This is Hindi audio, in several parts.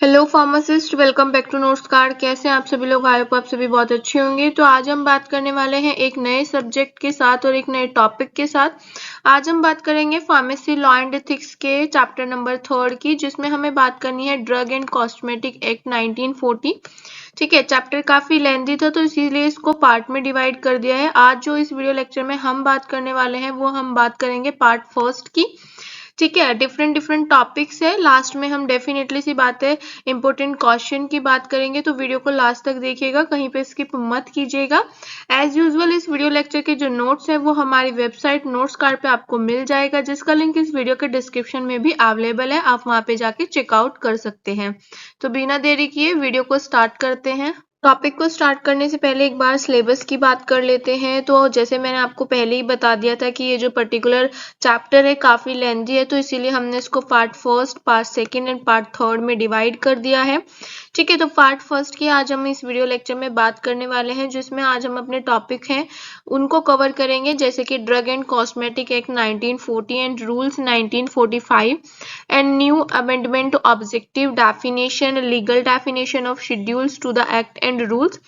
Hello pharmacist, welcome back to notes card. कैसे हैं आप सभी लोग? आई होप आप सभी बहुत अच्छे होंगे। तो आज हम बात करने वाले हैं एक नए सब्जेक्ट के साथ और एक नए टॉपिक के साथ। आज हम बात करेंगे फार्मेसी लॉ एंड एथिक्स के चैप्टर नंबर 3 की, जिसमें हमें बात करनी है ड्रग एंड कॉस्मेटिक एक्ट 1940। ठीक है, चैप्टर काफी लेंथी था तो इसीलिए इसको पार्ट में डिवाइड कर दिया है। आज जो इस वीडियो लेक्चर में हम बात करने वाले हैं वो हम बात करेंगे पार्ट फर्स्ट की। ठीक है, डिफरेंट डिफरेंट टॉपिक्स है। लास्ट में हम डेफिनेटली सी बातें इंपॉर्टेंट क्वेश्चन की बात करेंगे, तो वीडियो को लास्ट तक देखिएगा, कहीं पे स्किप मत कीजिएगा। एज यूजुअल इस वीडियो लेक्चर के जो नोट्स है वो हमारी वेबसाइट नोट्स कार्ड पे आपको मिल जाएगा, जिसका लिंक इस वीडियो के डिस्क्रिप्शन में भी अवेलेबल है। आप वहां पे जाके चेकआउट कर सकते हैं। तो बिना देरी किए वीडियो को स्टार्ट करते हैं। टॉपिक को स्टार्ट करने से पहले एक बार सिलेबस की बात कर लेते हैं। तो जैसे मैंने आपको पहले ही बता दिया था कि ये जो पर्टिकुलर चैप्टर है काफी लेंथी है, तो इसीलिए हमने इसको part first, part second and part third में डिवाइड कर दिया है। ठीक है, तो पार्ट फर्स्ट की आज हम इस वीडियो लेक्चर में बात करने वाले हैं, जिसमें आज हम अपने टॉपिक हैं उनको कवर करेंगे, जैसे कि drug and cosmetic act 1940 and rules 1945 and new amendment objective definition, legal definition of schedules to the act and rules.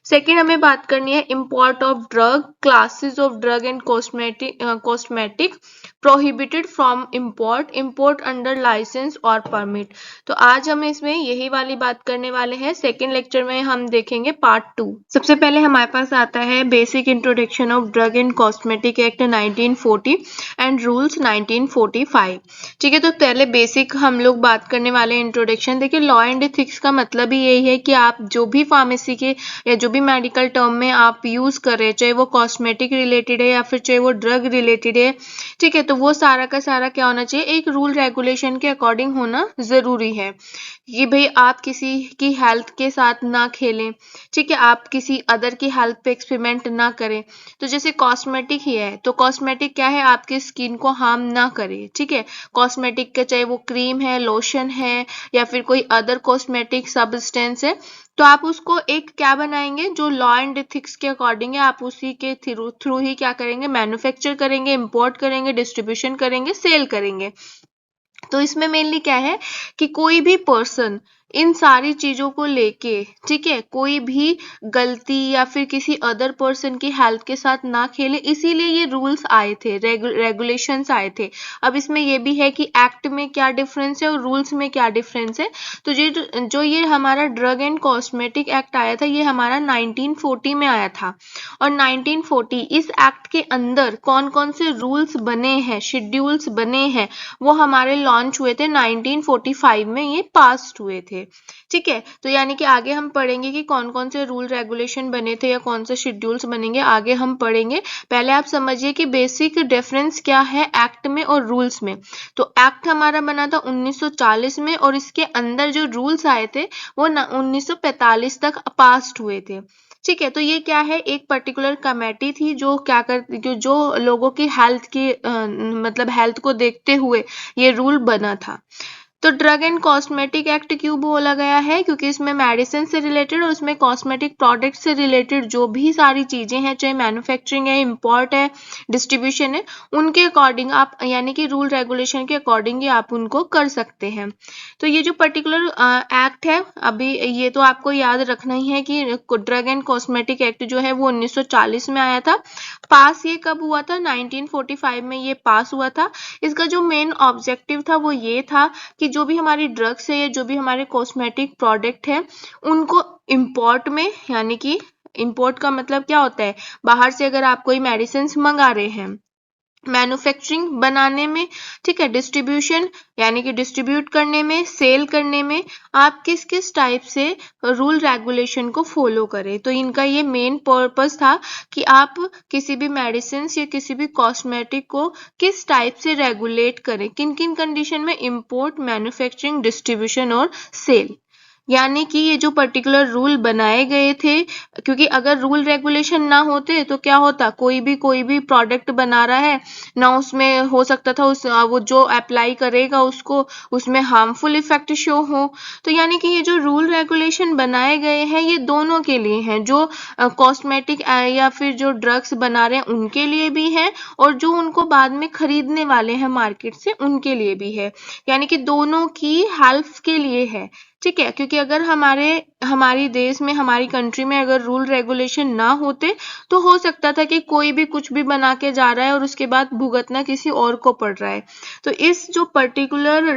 Second हमें बात करनी है import of drug, classes of drug and cosmetic prohibited from import, import under licence और परमिट। तो आज हम इसमें यही वाली बात करने वाले हैं। सेकेंड लेक्चर में हम देखेंगे पार्ट 2। सबसे पहले हमारे पास आता है basic introduction of drug and cosmetic act 1940 and rules 1945। ठीक है, तो पहले बेसिक हम लोग बात करने वाले इंट्रोडक्शन। देखिए, लॉ एंड एथिक्स का मतलब ही यही है कि आप जो भी फार्मेसी के या जो भी मेडिकल टर्म में आप यूज कर रहे हैं, चाहे वो कॉस्मेटिक रिलेटेड है या फिर चाहे वो ड्रग रिलेटेड है, ठीक है, तो वो सारा का सारा क्या होना चाहिए, एक रूल रेगुलेशन के अकॉर्डिंग होना जरूरी है कि भाई आप किसी की हेल्थ के साथ ना खेलें। ठीक है, आप किसी अदर की हेल्थ पे एक्सपेरिमेंट ना करें। तो जैसे कॉस्मेटिक ही है, तो कॉस्मेटिक क्या है, आपकी स्किन को हार्म ना करे। ठीक है, कॉस्मेटिक का चाहे वो क्रीम है, लोशन है या फिर कोई अदर कॉस्मेटिक सब्सटेंस है, तो आप उसको एक क्या बनाएंगे, जो लॉ एंड एथिक्स के अकॉर्डिंग है, आप उसी के थ्रू ही क्या करेंगे, मैन्युफैक्चर करेंगे, इंपोर्ट करेंगे, डिस्ट्रीब्यूशन करेंगे, सेल करेंगे। तो इसमें मेनली क्या है कि कोई भी पर्सन इन सारी चीजों को लेके, ठीक है, कोई भी गलती या फिर किसी अदर पर्सन की हेल्थ के साथ ना खेले, इसीलिए ये रूल्स आए थे, रेगुलेशंस आए थे। अब इसमें ये भी है कि एक्ट में क्या डिफरेंस है और रूल्स में क्या डिफरेंस है। तो जो ये हमारा ड्रग एंड कॉस्मेटिक एक्ट आया था, ये हमारा 1940 में आया था। और 1940 इस एक्ट के अंदर कौन कौन से रूल्स बने हैं, शेड्यूल्स बने हैं, वो हमारे लॉन्च हुए थे 1945 में, ये पास हुए थे। ठीक है, तो यानी कि आगे हम पढ़ेंगे कि कौन कौन से रूल रेगुलेशन बने थे या कौन से शेड्यूल्स बनेंगे, आगे हम पढ़ेंगे। पहले आप समझिए कि बेसिक डिफरेंस क्या है एक्ट में और रूल्स में। तो एक्ट हमारा बना था 1940 में और इसके अंदर जो रूल्स आए थे वो 1945 तक पास हुए थे। ठीक है, तो ये क्या है, एक पर्टिकुलर कमेटी थी जो क्या करती, जो लोगों की हेल्थ की मतलब हेल्थ को देखते हुए ये रूल बना था। तो ड्रग एंड कॉस्मेटिक एक्ट क्यों बोला गया है, क्योंकि इसमें मेडिसिन से रिलेटेड और उसमें कॉस्मेटिक प्रोडक्ट से रिलेटेड जो भी सारी चीजें हैं, चाहे मैन्युफैक्चरिंग है, इंपोर्ट है, डिस्ट्रीब्यूशन है, उनके अकॉर्डिंग आप यानी कि रूल रेगुलेशन के अकॉर्डिंग ही आप उनको कर सकते हैं। तो ये जो पर्टिकुलर एक्ट है, अभी ये तो आपको याद रखना ही है कि ड्रग एंड कॉस्मेटिक एक्ट जो है वो 1940 में आया था। पास ये कब हुआ था, 1945 में ये पास हुआ था। इसका जो मेन ऑब्जेक्टिव था वो ये था कि जो भी हमारी ड्रग्स है या जो भी हमारे कॉस्मेटिक प्रोडक्ट है, उनको इंपोर्ट में, यानी कि इंपोर्ट का मतलब क्या होता है, बाहर से अगर आप कोई मेडिसिन मंगा रहे हैं, मैन्युफैक्चरिंग बनाने में, ठीक है, डिस्ट्रीब्यूशन यानी कि डिस्ट्रीब्यूट करने में, सेल करने में, आप किस किस टाइप से रूल रेगुलेशन को फॉलो करें। तो इनका ये मेन पर्पस था कि आप किसी भी मेडिसिन या किसी भी कॉस्मेटिक को किस टाइप से रेगुलेट करें, किन किन कंडीशन में, इंपोर्ट, मैन्युफैक्चरिंग, डिस्ट्रीब्यूशन और सेल। यानी कि ये जो पर्टिकुलर रूल बनाए गए थे, क्योंकि अगर रूल रेगुलेशन ना होते तो क्या होता, कोई भी प्रोडक्ट बना रहा है ना, उसमें हो सकता था वो जो अप्लाई करेगा उसको उसमें हार्मफुल इफेक्ट शो हो। तो यानी कि ये जो रूल रेगुलेशन बनाए गए हैं ये दोनों के लिए हैं, जो कॉस्मेटिक या फिर जो ड्रग्स बना रहे हैं उनके लिए भी है और जो उनको बाद में खरीदने वाले हैं मार्केट से उनके लिए भी है, यानी कि दोनों की हेल्प के लिए है। ठीक है, क्योंकि अगर हमारी देश में, हमारी कंट्री में अगर रूल रेगुलेशन ना होते तो हो सकता था कि कोई भी कुछ भी बना के जा रहा है और उसके बाद भुगतना किसी और को पड़ रहा है। तो इस जो पर्टिकुलर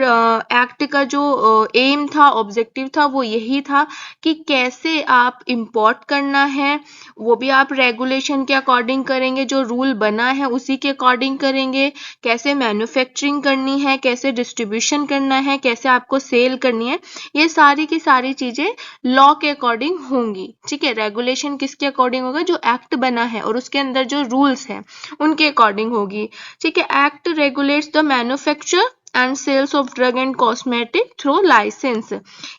एक्ट का जो एम था, ऑब्जेक्टिव था, वो यही था कि कैसे आप इंपोर्ट करना है वो भी आप रेगुलेशन के अकॉर्डिंग करेंगे, जो रूल बना है उसी के अकॉर्डिंग करेंगे, कैसे मैन्युफैक्चरिंग करनी है, कैसे डिस्ट्रीब्यूशन करना है, कैसे आपको सेल करनी है, ये सारी की सारी चीजें लॉ के अकॉर्डिंग होंगी। ठीक है, रेगुलेशन किसके अकॉर्डिंग होगा, जो एक्ट बना है और उसके अंदर जो रूल्स हैं उनके अकॉर्डिंग होगी। ठीक है, act regulates the manufacture and sales of drug and cosmetic through licence.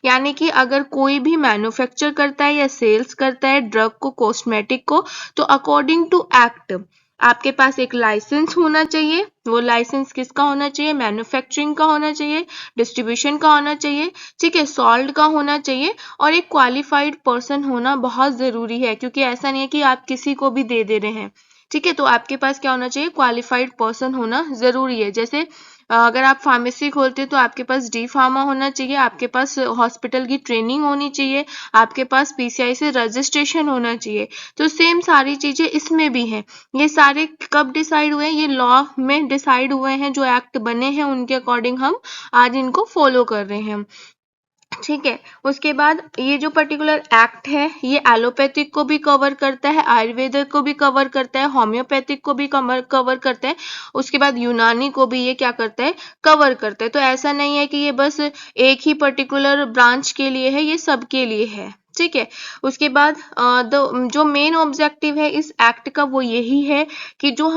यानी कि अगर कोई भी मैन्युफैक्चर करता है या सेल्स करता है ड्रग को, कॉस्मेटिक को, तो अकॉर्डिंग टू एक्ट आपके पास एक लाइसेंस होना चाहिए। वो लाइसेंस किसका होना चाहिए, मैन्युफैक्चरिंग का होना चाहिए, डिस्ट्रीब्यूशन का होना चाहिए, ठीक है, सॉल्ट का होना चाहिए, और एक क्वालिफाइड पर्सन होना बहुत जरूरी है, क्योंकि ऐसा नहीं है कि आप किसी को भी दे रहे हैं। ठीक है, तो आपके पास क्या होना चाहिए, क्वालिफाइड पर्सन होना जरूरी है। जैसे अगर आप फार्मेसी खोलते हैं तो आपके पास डी फार्मा होना चाहिए, आपके पास हॉस्पिटल की ट्रेनिंग होनी चाहिए, आपके पास पीसीआई से रजिस्ट्रेशन होना चाहिए। तो सेम सारी चीजें इसमें भी हैं। ये सारे कब डिसाइड हुए हैं, ये लॉ में डिसाइड हुए हैं, जो एक्ट बने हैं उनके अकॉर्डिंग हम आज इनको फॉलो कर रहे हैं। ठीक है, उसके बाद ये जो पर्टिकुलर एक्ट है ये एलोपैथिक को भी कवर करता है, आयुर्वेदिक को भी कवर करता है, होम्योपैथिक को भी कवर करता है, उसके बाद यूनानी को भी ये क्या करता है, कवर करता है। तो ऐसा नहीं है कि ये बस एक ही पर्टिकुलर ब्रांच के लिए है, ये सबके लिए है। ठीक है, उसके बाद जो मेन ऑब्जेक्टिव है इस एक्ट का वो यही है कि जो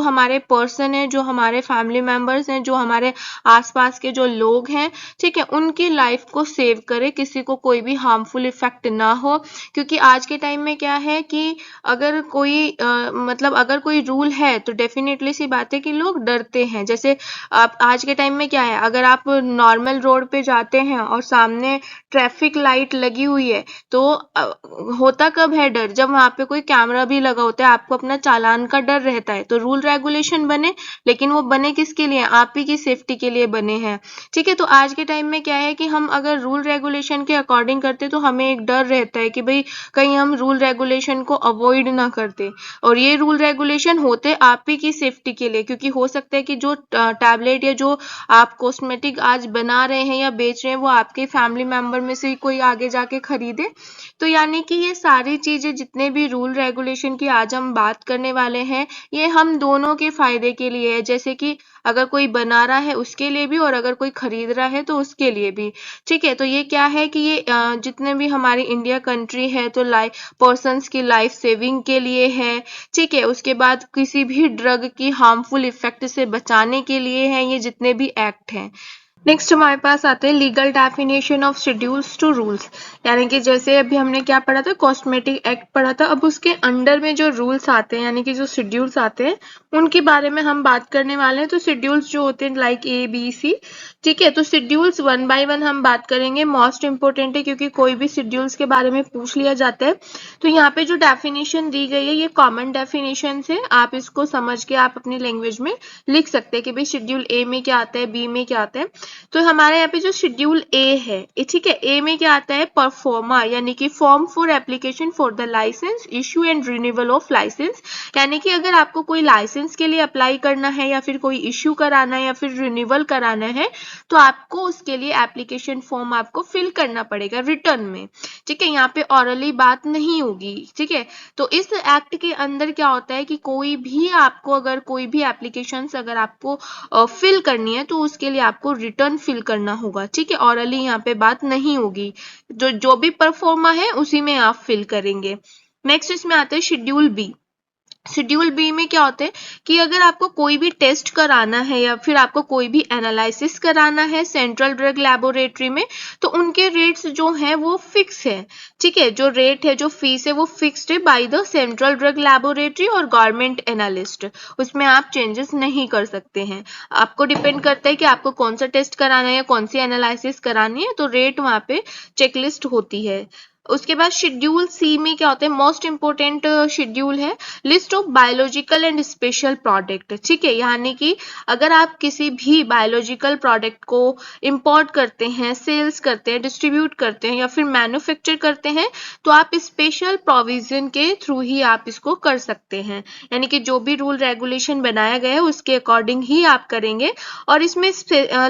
हमारे पर्सन है, जो हमारे फैमिली मेंबर्स हैं, जो हमारे आसपास के जो लोग हैं, ठीक है, उनकी लाइफ को सेव करे, किसी को कोई भी हार्मफुल इफेक्ट ना हो। क्योंकि आज के टाइम में क्या है कि अगर कोई अगर कोई रूल है तो डेफिनेटली सी बात है कि लोग डरते हैं। जैसे आप आज के टाइम में क्या है, अगर आप नॉर्मल रोड पे जाते हैं और सामने ट्रैफिक लाइट लगी हुई है तो होता कब है डर, जब वहां पे कोई कैमरा भी लगा होता है, आपको अपना चालान का डर रहता है। तो रूल रेगुलेशन बने, लेकिन वो बने किसके लिए, आप ही की सेफ्टी के लिए बने हैं। ठीक है, तो आज के टाइम में क्या है कि हम अगर रूल रेगुलेशन के अकॉर्डिंग करते तो हमें एक डर रहता है कि भाई कहीं हम रूल रेगुलेशन को अवॉइड ना करते, और ये रूल रेगुलेशन होते आप ही की सेफ्टी के लिए, क्योंकि हो सकता है कि जो टैबलेट या जो आप कॉस्मेटिक आज बना रहे हैं या बेच रहे हैं वो आपके फैमिली मेंबर में से ही कोई आगे जाके खरीदे। तो यानी कि ये सारी चीजें, जितने भी रूल रेगुलेशन की आज हम बात करने वाले हैं, ये हम दोनों के फायदे के लिए है। जैसे कि अगर कोई बना रहा है उसके लिए भी, और अगर कोई खरीद रहा है तो उसके लिए भी। ठीक है, तो ये क्या है कि ये जितने भी हमारी इंडिया कंट्री है तो पर्सन्स की लाइफ सेविंग के लिए है। ठीक है, उसके बाद किसी भी ड्रग की हार्मफुल इफेक्ट से बचाने के लिए है, ये जितने भी एक्ट हैं। नेक्स्ट हमारे पास आते हैं legal definition of schedules to rules. यानी कि जैसे अभी हमने क्या पढ़ा था, कॉस्मेटिक एक्ट पढ़ा था, अब उसके अंडर में जो रूल्स आते हैं यानी कि जो शेड्यूल्स आते हैं उनके बारे में हम बात करने वाले हैं। तो शेड्यूल्स जो होते हैं लाइक ए बी सी। ठीक है, तो शेड्यूल्स वन बाय वन हम बात करेंगे, मोस्ट इंपोर्टेंट है क्योंकि कोई भी शेड्यूल्स के बारे में पूछ लिया जाता है। तो यहाँ पे जो डेफिनेशन दी गई है ये कॉमन डेफिनेशन है, आप इसको समझ के आप अपनी लैंग्वेज में लिख सकते हैं कि भाई शेड्यूल ए में क्या आता है, बी में क्या आता है। तो हमारे यहाँ पे जो शेड्यूल ए है, ठीक है, ए में क्या आता है, परफॉर्मा, यानी कि form for application for the licence issue and renewal of licence. यानी कि अगर आपको कोई लाइसेंस के लिए अप्लाई करना है या फिर कोई इश्यू कराना है या फिर रिन्यूअल कराना है तो आपको उसके लिए एप्लीकेशन फॉर्म आपको फिल करना पड़ेगा रिटर्न में। ठीक है, यहाँ पे ऑरली बात नहीं होगी। ठीक है, तो इस एक्ट के अंदर क्या होता है कि कोई भी आपको अगर कोई भी एप्लीकेशन अगर आपको फिल करनी है तो उसके लिए आपको रिटर्न फिल करना होगा। ठीक है, ऑरली यहाँ पे बात नहीं होगी, जो भी परफॉर्मा है उसी में आप फिल करेंगे। नेक्स्ट इसमें आते हैं शेड्यूल बी। शेड्यूल बी में क्या होता है कि अगर आपको कोई भी टेस्ट कराना है या फिर आपको कोई भी एनालिसिस कराना है सेंट्रल ड्रग लैबोरेटरी में, तो उनके रेट्स जो हैं वो फिक्स है। ठीक है, जो रेट है, जो फीस है वो फिक्स्ड है by the central drug laboratory और गवर्नमेंट एनालिस्ट, उसमें आप चेंजेस नहीं कर सकते हैं। आपको डिपेंड करता है कि आपको कौन सा टेस्ट कराना है या कौन सी एनालिसिस करानी है, तो रेट वहां पे चेकलिस्ट होती है। उसके बाद शेड्यूल सी में क्या होता है, मोस्ट इंपोर्टेंट शेड्यूल है list of biological and special product. ठीक है, यानी कि अगर आप किसी भी बायोलॉजिकल प्रोडक्ट को इंपोर्ट करते हैं, सेल्स करते हैं, डिस्ट्रीब्यूट करते हैं या फिर मैन्युफैक्चर करते हैं तो आप स्पेशल प्रोविजन के थ्रू ही आप इसको कर सकते हैं, यानी कि जो भी रूल रेगुलेशन बनाया गया है उसके अकॉर्डिंग ही आप करेंगे। और इसमें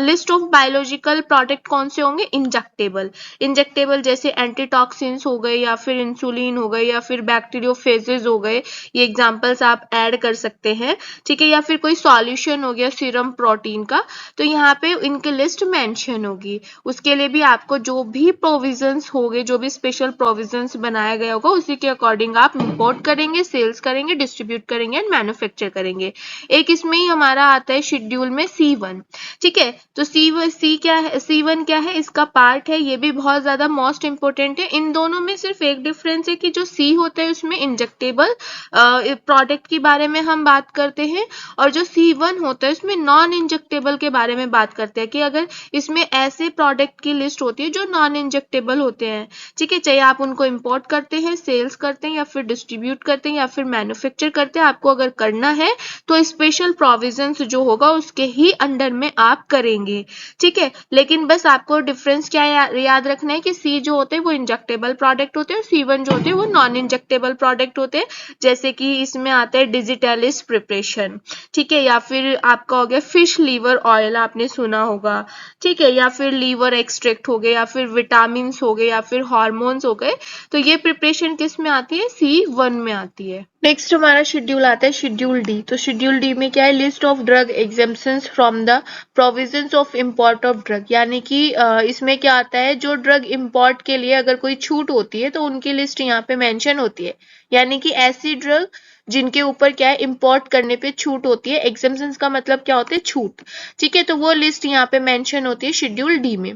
लिस्ट ऑफ बायोलॉजिकल प्रोडक्ट कौन से होंगे, इंजेक्टेबल। इंजेक्टेबल जैसे एंटीटॉक्सिन्स हो गए या फिर इंसुलिन हो गए या फिर बैक्टीरियोफेजेज हो गए, ये एग्जांपल्स आप ऐड कर सकते हैं। ठीक है, या फिर कोई सॉल्यूशन हो गया सीरम प्रोटीन का, तो यहाँ पे इनकी लिस्ट मेंशन होगी। उसके लिए भी आपको जो भी प्रोविजंस होंगे, जो भी स्पेशल प्रोविजंस बनाया गया होगा उसी के अकॉर्डिंग आप इंपोर्ट करेंगे, सेल्स करेंगे, डिस्ट्रीब्यूट करेंगे एंड मैन्युफैक्चर करेंगे। एक इसमें ही हमारा आता है शेड्यूल में C1। ठीक है, तो सी क्या है, C1 क्या है, इसका पार्ट है, ये भी बहुत ज्यादा मोस्ट इंपोर्टेंट है। इन दोनों में सिर्फ एक डिफरेंस है कि जो सी होता है उसमें इंजेक्टेबल प्रोडक्ट के बारे में हम बात करते हैं और जो C1 होता है उसमें नॉन इंजेक्टेबल के बारे में बात करते हैं कि अगर इसमें ऐसे प्रोडक्ट की लिस्ट होती है जो नॉन इंजेक्टेबल होते हैं। ठीक है, चाहे आप उनको इंपोर्ट करते हैं, सेल्स करते हैं या फिर डिस्ट्रीब्यूट करते हैं या फिर मैन्युफैक्चर करते हैं, आपको अगर करना है तो स्पेशल प्रोविजंस जो होगा उसके ही अंडर में आप करेंगे। ठीक है, लेकिन बस आपको डिफरेंस क्या याद रखना है कि सी जो होते हैं वो इंजेक्टेबल प्रोडक्ट होते हैं और C1 जो होते हैं वो नॉन इंजेक्टेबल प्रोडक्ट होते हैं। जैसे कि इसमें आता है डिजिटलिस प्रिपरेशन, ठीक है, या फिर आपका हो गया फिश लीवर ऑयल, आपने सुना होगा। ठीक है, या फिर लीवर एक्सट्रैक्ट हो गए या फिर विटामिन हो गए या फिर हॉर्मोन्स हो गए, तो ये प्रिपरेशन किस में आती है, C1 में आती है। नेक्स्ट हमारा शेड्यूल आता है शेड्यूल डी। तो शेड्यूल डी में क्या है, list of drug exemptions from the provisions of import of drug, यानी कि इसमें क्या आता है, जो ड्रग इंपोर्ट के लिए अगर कोई छूट होती है तो उनकी लिस्ट यहाँ पे मेंशन होती है, यानी कि ऐसी ड्रग जिनके ऊपर क्या है इंपोर्ट करने पे छूट होती है। एग्जेम्पशंस का मतलब क्या होता है, छूट। ठीक है, तो वो लिस्ट यहाँ पे मेंशन होती है शेड्यूल डी में।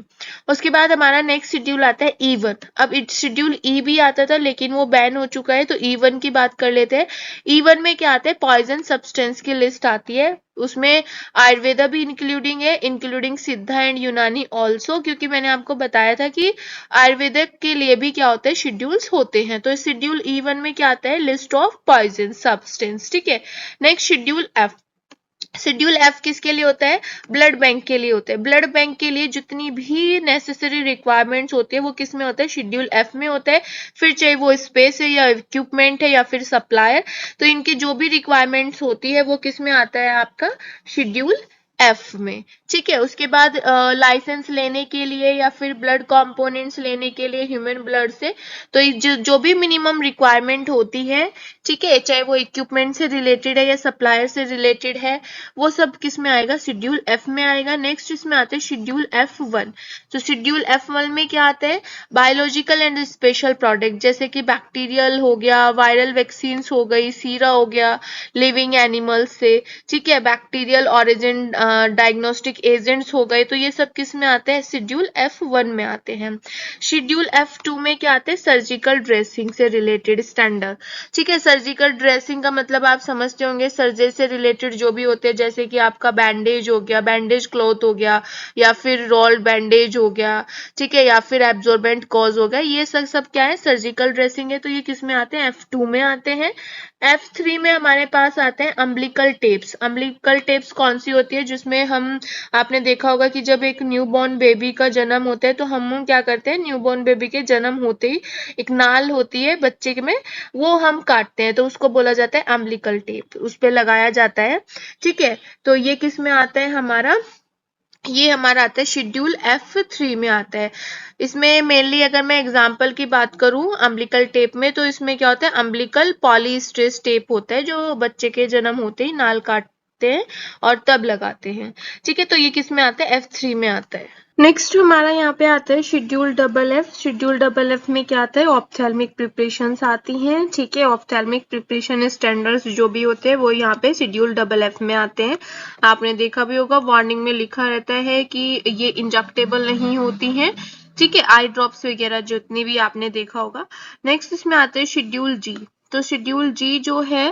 उसके बाद हमारा नेक्स्ट शेड्यूल आता है E1। अब शेड्यूल ई भी आता था लेकिन वो बैन हो चुका है, तो E1 की बात कर लेते हैं। E1 में क्या आता है, पॉइजन सब्सटेंस की लिस्ट आती है, उसमें आयुर्वेदा भी इंक्लूडिंग है, इंक्लूडिंग सिद्धा एंड यूनानी ऑल्सो, क्योंकि मैंने आपको बताया था कि आयुर्वेदिक के लिए भी क्या होता है, शेड्यूल्स होते हैं। तो शेड्यूल E1 में क्या आता है, लिस्ट ऑफ पॉइजन सब्सटेंस। ठीक है, next schedule F. Schedule F किसके लिए होता है, ब्लड बैंक के लिए होता है। ब्लड बैंक के लिए जितनी भी नेसेसरी रिक्वायरमेंट्स होती है वो किस में होता है, शेड्यूल एफ में होता है। फिर चाहे वो स्पेस है या इक्विपमेंट है या फिर सप्लायर, तो इनकी जो भी रिक्वायरमेंट्स होती है वो किस में आता है, आपका शेड्यूल एफ में। ठीक है, उसके बाद लाइसेंस लेने के लिए या फिर ब्लड कंपोनेंट्स लेने के लिए ह्यूमन ब्लड से, तो जो भी मिनिमम रिक्वायरमेंट होती है, ठीक है, चाहे वो इक्विपमेंट से रिलेटेड है या सप्लायर से रिलेटेड है, वो सब किस में आएगा, शेड्यूल एफ में आएगा। नेक्स्ट इसमें आते हैं शेड्यूल F1। तो शेड्यूल F1 में क्या आता है, बायोलॉजिकल एंड स्पेशल प्रोडक्ट, जैसे कि बैक्टीरियल हो गया, वायरल वैक्सीन हो गई, सीरा हो गया लिविंग एनिमल्स से। ठीक है, बैक्टीरियल ऑरिजिन डायग्नोस्टिक एजेंट्स हो गए, तो ये सब किस में आते हैं, शेड्यूल F1 में आते हैं। शेड्यूल F2 में क्या आते हैं, सर्जिकल ड्रेसिंग से रिलेटेड स्टैंडर्ड। ठीक है, सर्जिकल ड्रेसिंग का मतलब आप समझते होंगे, सर्जरी से रिलेटेड जो भी होते हैं, जैसे कि आपका बैंडेज हो गया, बैंडेज क्लॉथ हो गया या फिर रोल्ड बैंडेज हो गया। ठीक है, या फिर एब्जॉर्बेंट कॉज हो गया, ये सब क्या है, सर्जिकल ड्रेसिंग है, तो ये किस में आते हैं, F2 में आते हैं। F3 में हमारे पास आते हैं अम्बिलिकल टेप्स। अम्बिलिकल टेप्स कौन सी होती है, जिसमें हम, आपने देखा होगा कि जब एक न्यूबॉर्न बेबी का जन्म होता है तो हम क्या करते हैं, न्यूबॉर्न बेबी के जन्म होते ही एक नाल होती है बच्चे में, वो हम काटते हैं, तो उसको बोला जाता है अम्बिलिकल टेप, उस पे लगाया जाता है। ठीक है, तो ये किस में आता है हमारा, ये हमारा आता है शेड्यूल F3 में आता है। इसमें मेनली अगर मैं एग्जांपल की बात करूं अम्बिलिकल टेप में, तो इसमें क्या होता है, अम्बिलिकल पॉलीस्ट्रेस टेप होता है, जो बच्चे के जन्म होते ही नाल काटते हैं और तब लगाते हैं। ठीक है, तो ये किस में आता है, F3 में आता है। नेक्स्ट हमारा यहाँ पे आता है schedule double F. Schedule double F में क्या आता है, ऑप्थेल्मिक प्रिपरेशंस आती हैं। ठीक है, ऑप्थेल्मिक प्रिपरेशन स्टैंडर्ड्स जो भी होते हैं वो यहाँ पे शेड्यूल डबल एफ में आते हैं। आपने देखा भी होगा वार्निंग में लिखा रहता है कि ये इंजेक्टेबल नहीं होती हैं। ठीक है, आई ड्रॉप्स वगैरह जितनी भी आपने देखा होगा। नेक्स्ट इसमें आते हैं शेड्यूल जी। तो शेड्यूल जी जो है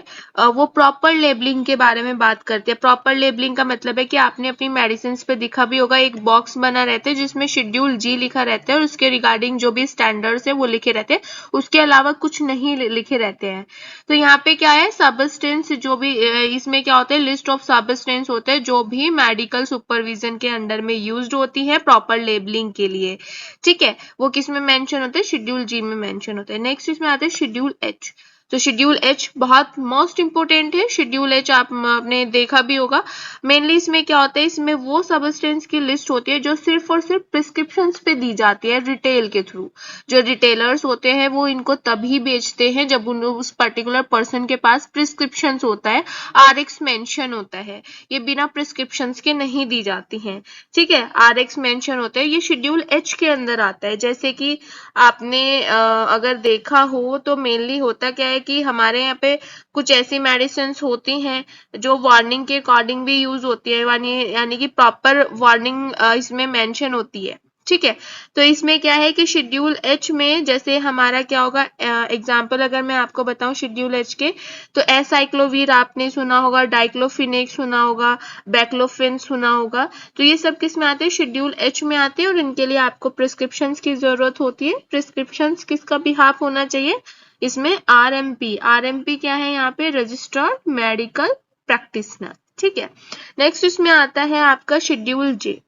वो प्रॉपर लेबलिंग के बारे में बात करते हैं। प्रॉपर लेबलिंग का मतलब है कि आपने अपनी मेडिसिन पे दिखा भी होगा, एक बॉक्स बना रहता है जिसमें शेड्यूल जी लिखा रहता है और उसके रिगार्डिंग जो भी स्टैंडर्ड्स है वो लिखे रहते हैं, उसके अलावा कुछ नहीं लिखे रहते हैं। तो यहाँ पे क्या है, सब्सटेंस जो भी इसमें क्या होता है, लिस्ट ऑफ सब्सटेंस होते हैं जो भी मेडिकल सुपरविजन के अंडर में यूज्ड होती है प्रॉपर लेबलिंग के लिए। ठीक है, वो किस में मेंशन होते हैं, शेड्यूल जी में मेंशन होते हैं। नेक्स्ट इसमें आते हैं शेड्यूल एच। तो शेड्यूल एच बहुत मोस्ट इंपोर्टेंट है। शेड्यूल एच आपने देखा भी होगा। मेनली इसमें क्या होता है, इसमें वो सब्सटेंस की लिस्ट होती है जो सिर्फ और सिर्फ प्रिस्क्रिप्शंस पे दी जाती है रिटेल के थ्रू। जो रिटेलर्स होते हैं वो इनको तभी बेचते हैं जब उस पर्टिकुलर पर्सन के पास प्रिस्क्रिप्शन होता है, आरएक्स मेंशन होता है। ये बिना प्रिस्क्रिप्शन के नहीं दी जाती हैं। ठीक है, आरएक्स मेंशन होता है, ये शेड्यूल एच के अंदर आता है। जैसे कि आपने अगर देखा हो तो मेनली होता क्या है कि हमारे यहाँ पे कुछ ऐसी मेडिसिन होती हैं जो वार्निंग के अकॉर्डिंग भी यूज होती है, यानी कि प्रॉपर वार्निंग इसमें मेंशन होती है। ठीक है, तो इसमें क्या है कि शेड्यूल एच में जैसे हमारा क्या होगा, एग्जांपल अगर मैं आपको बताऊं शेड्यूल एच के, तो एसाइक्लोवीर आपने सुना होगा, डाइक्लोफिनेक सुना होगा, बैक्लोफिन सुना होगा। तो ये सब किस में आते हैं, शेड्यूल एच में आते हैं और इनके लिए आपको प्रिस्क्रिप्शंस की जरूरत होती है। प्रिस्क्रिप्शंस किसका बिहाफ होना चाहिए, इसमें आरएमपी। आरएमपी क्या है यहाँ पे, रजिस्टर्ड मेडिकल प्रैक्टिशनर। ठीक है, नेक्स्ट इसमें आता है आपका शेड्यूल जे।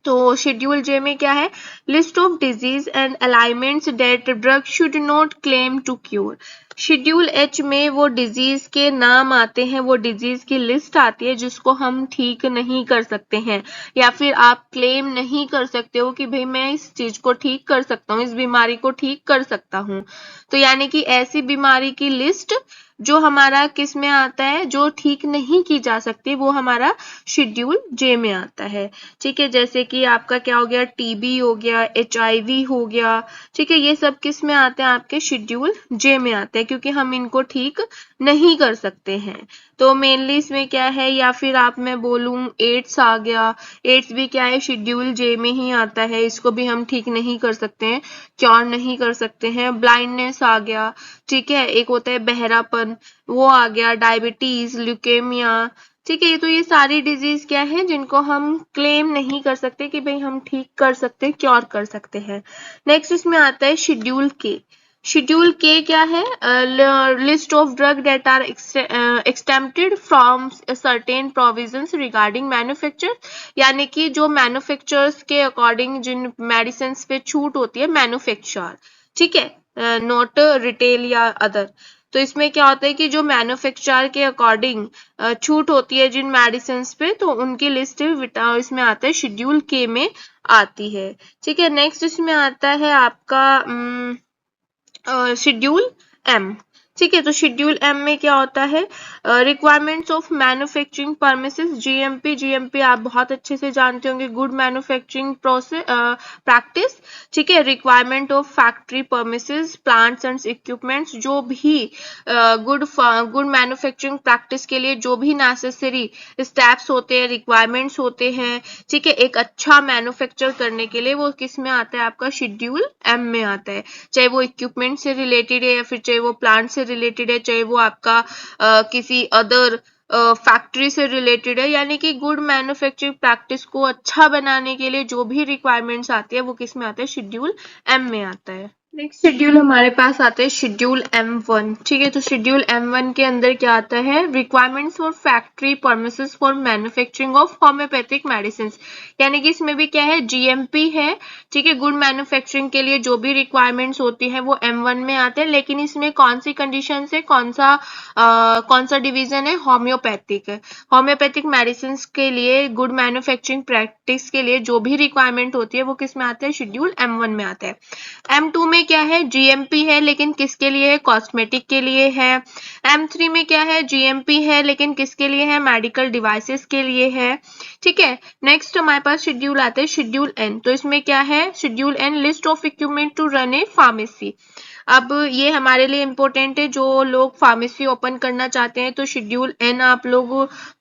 तो शेड्यूल जे में क्या है, list of disease and alignments that drug should not claim to cure. Schedule H में वो डिजीज के नाम आते हैं, वो डिजीज की लिस्ट आती है जिसको हम ठीक नहीं कर सकते हैं, या फिर आप क्लेम नहीं कर सकते हो कि भाई मैं इस चीज को ठीक कर सकता हूँ, इस बीमारी को ठीक कर सकता हूँ। तो यानी कि ऐसी बीमारी की लिस्ट जो हमारा किस में आता है, जो ठीक नहीं की जा सकती, वो हमारा शेड्यूल जे में आता है। ठीक है, जैसे कि आपका क्या हो गया, टीबी हो गया, एचआईवी हो गया। ठीक है, ये सब किस में आते हैं, आपके शेड्यूल जे में आते हैं, क्योंकि हम इनको ठीक नहीं कर सकते हैं। तो मेनली इसमें क्या है, या फिर आप मैं बोलूं एड्स आ गया, एड्स भी क्या है, शेड्यूल जे में ही आता है, इसको भी हम ठीक नहीं कर सकते हैं, क्योर नहीं कर सकते हैं। ब्लाइंडनेस आ गया, ठीक है, एक होता है बहरापन, वो आ गया, डायबिटीज, ल्यूकेमिया। ठीक है, तो ये सारी डिजीज क्या है जिनको हम क्लेम नहीं कर सकते कि भाई हम ठीक कर सकते, क्योर कर सकते हैं। नेक्स्ट इसमें आता है शेड्यूल के। शेड्यूल के क्या है, list of drug that are exempted from certain provisions regarding manufacture, यानी कि जो मैन्युफैक्चरर्स के अकॉर्डिंग जिन मेडिसिन पे छूट होती है, मैन्युफैक्चर, ठीक है, नॉट रिटेल या अदर। तो इसमें क्या होता है कि जो मैन्युफैक्चर के अकॉर्डिंग छूट होती है जिन मेडिसिन पे, तो उनकी लिस्ट इसमें आता है शेड्यूल के में आती है। ठीक है, नेक्स्ट इसमें आता है आपका शेड्यूल एम। ठीक है, तो शेड्यूल एम में क्या होता है, requirements of manufacturing premises, GMP. GMP आप बहुत अच्छे से जानते होंगे, गुड मैन्युफैक्चरिंग प्रोसेस प्रैक्टिस। ठीक है, requirement of factory premises, plants and equipments, जो भी गुड मैन्युफैक्चरिंग प्रैक्टिस के लिए जो भी नेसेसरी स्टेप्स होते हैं, रिक्वायरमेंट्स होते हैं, ठीक है, एक अच्छा मैन्युफैक्चर करने के लिए, वो किस में आता है, आपका शेड्यूल एम में आता है। चाहे वो इक्विपमेंट से रिलेटेड है, या फिर चाहे वो प्लांट से रिलेटेड है, चाहे वो आपका किसी अदर फैक्ट्री से रिलेटेड है, यानी कि गुड मैन्युफैक्चरिंग प्रैक्टिस को अच्छा बनाने के लिए जो भी रिक्वायरमेंट्स आती है वो किस में आता है, शेड्यूल एम में आता है। नेक्स्ट शेड्यूल हमारे पास आता है शेड्यूल M1। ठीक है, तो शेड्यूल M1 के अंदर क्या आता है, requirements for factory premises for manufacturing of homeopathic medicine, यानी कि इसमें भी क्या है, जीएमपी है। ठीक है, गुड मैन्युफैक्चरिंग के लिए जो भी रिक्वायरमेंट्स होती है वो M1 में आते हैं, लेकिन इसमें कौन सी कंडीशन है, कौन सा डिवीजन है, होम्योपैथिक है। होम्योपैथिक मेडिसिन के लिए गुड मैन्युफैक्चरिंग प्रैक्टिस के लिए जो भी रिक्वायरमेंट होती है वो किस में आते हैं, शेड्यूल M1 में आता है। M2 में क्या है, जीएमपी है, लेकिन किसके लिए है, कॉस्मेटिक के लिए है। M3 में क्या है, जीएमपी है, लेकिन किसके लिए है, मेडिकल डिवाइसेस के लिए है। ठीक है, नेक्स्ट हमारे पास शेड्यूल आता है शेड्यूल एन। तो इसमें क्या है, schedule N, list of equipment to run a pharmacy. अब ये हमारे लिए इम्पोर्टेंट है, जो लोग फार्मेसी ओपन करना चाहते हैं तो शेड्यूल एन आप लोग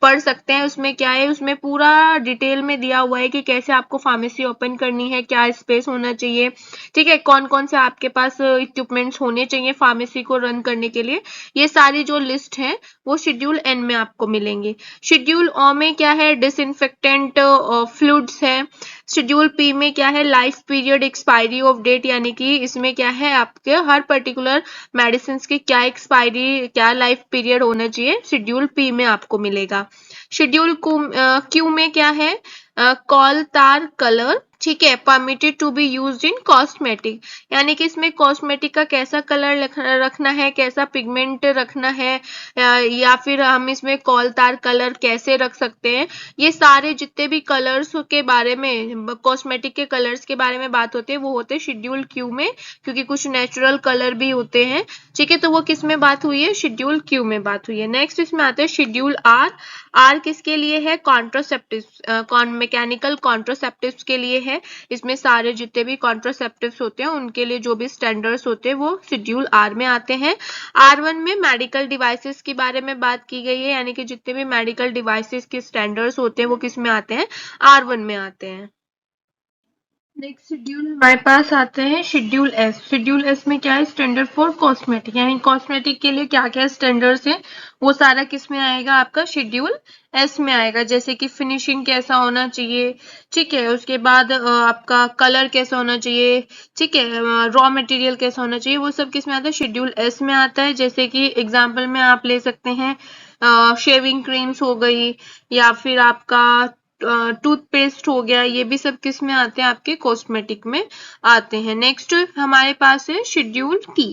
पढ़ सकते हैं। उसमें क्या है, उसमें पूरा डिटेल में दिया हुआ है कि कैसे आपको फार्मेसी ओपन करनी है, क्या स्पेस होना चाहिए, ठीक है, कौन कौन से आपके पास इक्विपमेंट्स होने चाहिए फार्मेसी को रन करने के लिए। ये सारी जो लिस्ट है वो शेड्यूल एन में आपको मिलेंगे। शेड्यूल ओ में क्या है, डिसइंफेक्टेंट फ्लूइड्स है। शेड्यूल पी में क्या है, life period expiry of date, यानी कि इसमें क्या है, आपके हर पर्टिकुलर मेडिसिन की क्या एक्सपायरी, क्या लाइफ पीरियड होना चाहिए, शेड्यूल पी में आपको मिलेगा। शेड्यूल क्यू में क्या है, कॉल तार कलर, ठीक है, permitted to be used in cosmetic, यानी कि इसमें कॉस्मेटिक का कैसा कलर रखना है, कैसा पिगमेंट रखना है, या फिर हम इसमें कॉल तार कलर कैसे रख सकते हैं। ये सारे जितने भी कलर्स के बारे में, कॉस्मेटिक के कलर्स के बारे में बात होती है, वो होते हैं शेड्यूल क्यू में, क्योंकि कुछ नेचुरल कलर भी होते हैं, ठीक है। तो वो किस में बात हुई है, शेड्यूल क्यू में बात हुई है। नेक्स्ट इसमें आते हैं शेड्यूल आर। आर किसके लिए है, कॉन्ट्रासेप्टिव्स, मैकेनिकल कॉन्ट्रासेप्टिव्स के लिए है। इसमें सारे जितने भी कॉन्ट्रासेप्टिव्स होते हैं उनके लिए जो भी स्टैंडर्ड्स होते हैं वो शेड्यूल आर में आते हैं। R1 में मेडिकल डिवाइसेस के बारे में बात की गई है, यानी कि जितने भी मेडिकल डिवाइसेस के स्टैंडर्ड्स होते हैं वो किस में आते हैं, R1 में आते हैं। नेक्स्ट शेड्यूल हमारे पास आते हैं शेड्यूल एस। शेड्यूल एस में क्या है, स्टैंडर्ड फॉर कॉस्मेटिक, यानी कॉस्मेटिक के लिए क्या क्या स्टैंडर्ड्स है वो सारा किस में आएगा, आपका शेड्यूल एस में आएगा। जैसे कि फिनिशिंग कैसा होना चाहिए, ठीक है, उसके बाद आपका कलर कैसा होना चाहिए, ठीक है, रॉ मटेरियल कैसा होना चाहिए, वो सब किस में आता है, शेड्यूल एस में आता है। जैसे कि एग्जाम्पल में आप ले सकते हैं, शेविंग क्रीम्स हो गई, या फिर आपका टूथपेस्ट हो गया, ये भी सब किस में आते हैं, आपके कॉस्मेटिक में आते हैं। नेक्स्ट हमारे पास है शेड्यूल टी।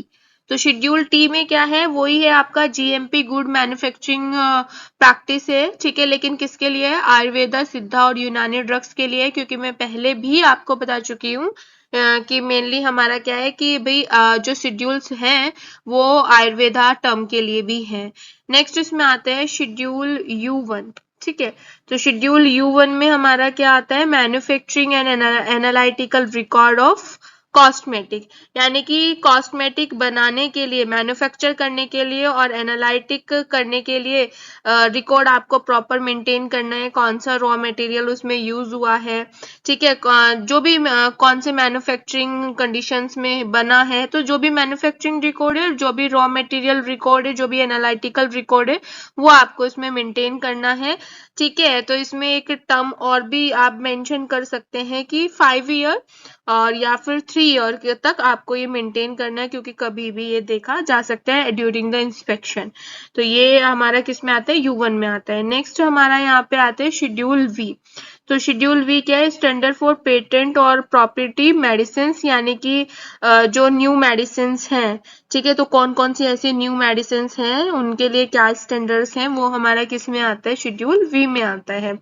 तो शेड्यूल टी में क्या है, वही है आपका जीएमपी गुड मैन्युफैक्चरिंग प्रैक्टिस है, ठीक है, लेकिन किसके लिए है, आयुर्वेदा, सिद्धा और यूनानी ड्रग्स के लिए है। क्योंकि मैं पहले भी आपको बता चुकी हूँ कि मेनली हमारा क्या है कि भाई जो शेड्यूल्स हैं वो आयुर्वेदा टर्म के लिए भी है। नेक्स्ट इसमें आते हैं शेड्यूल U1, ठीक है। तो शेड्यूल U1 में हमारा क्या आता है, manufacturing and analytical record of cosmetic, यानी कि कॉस्मेटिक बनाने के लिए, मैन्युफैक्चर करने के लिए और एनालिटिक करने के लिए रिकॉर्ड आपको प्रॉपर मेंटेन करना है, कौन सा रॉ मटेरियल उसमें यूज हुआ है, ठीक है, जो भी कौन से मैन्युफैक्चरिंग कंडीशंस में बना है, तो जो भी मैन्युफैक्चरिंग रिकॉर्ड है, जो भी रॉ मटेरियल रिकॉर्ड है, जो भी एनालिटिकल रिकॉर्ड है, वो आपको इसमें मेंटेन करना है, ठीक है। तो इसमें एक टर्म और भी आप मेंशन कर सकते हैं कि 5 ईयर और या फिर 3 ईयर तक आपको ये मेंटेन करना है, क्योंकि कभी भी ये देखा जा सकता है ड्यूरिंग द इंस्पेक्शन। तो ये हमारा किस में आता है, U1 में आता है। नेक्स्ट हमारा यहाँ पे आते हैं शेड्यूल वी। तो शेड्यूल वी क्या है, स्टैंडर्ड फॉर पेटेंट और प्रॉपर्टी मेडिसिन, यानी कि जो न्यू मेडिसिन हैं, ठीक है, तो कौन कौन सी ऐसी न्यू मेडिसिन हैं उनके लिए क्या स्टैंडर्ड्स हैं, वो हमारा किस में आता है, शेड्यूल वी में आता है।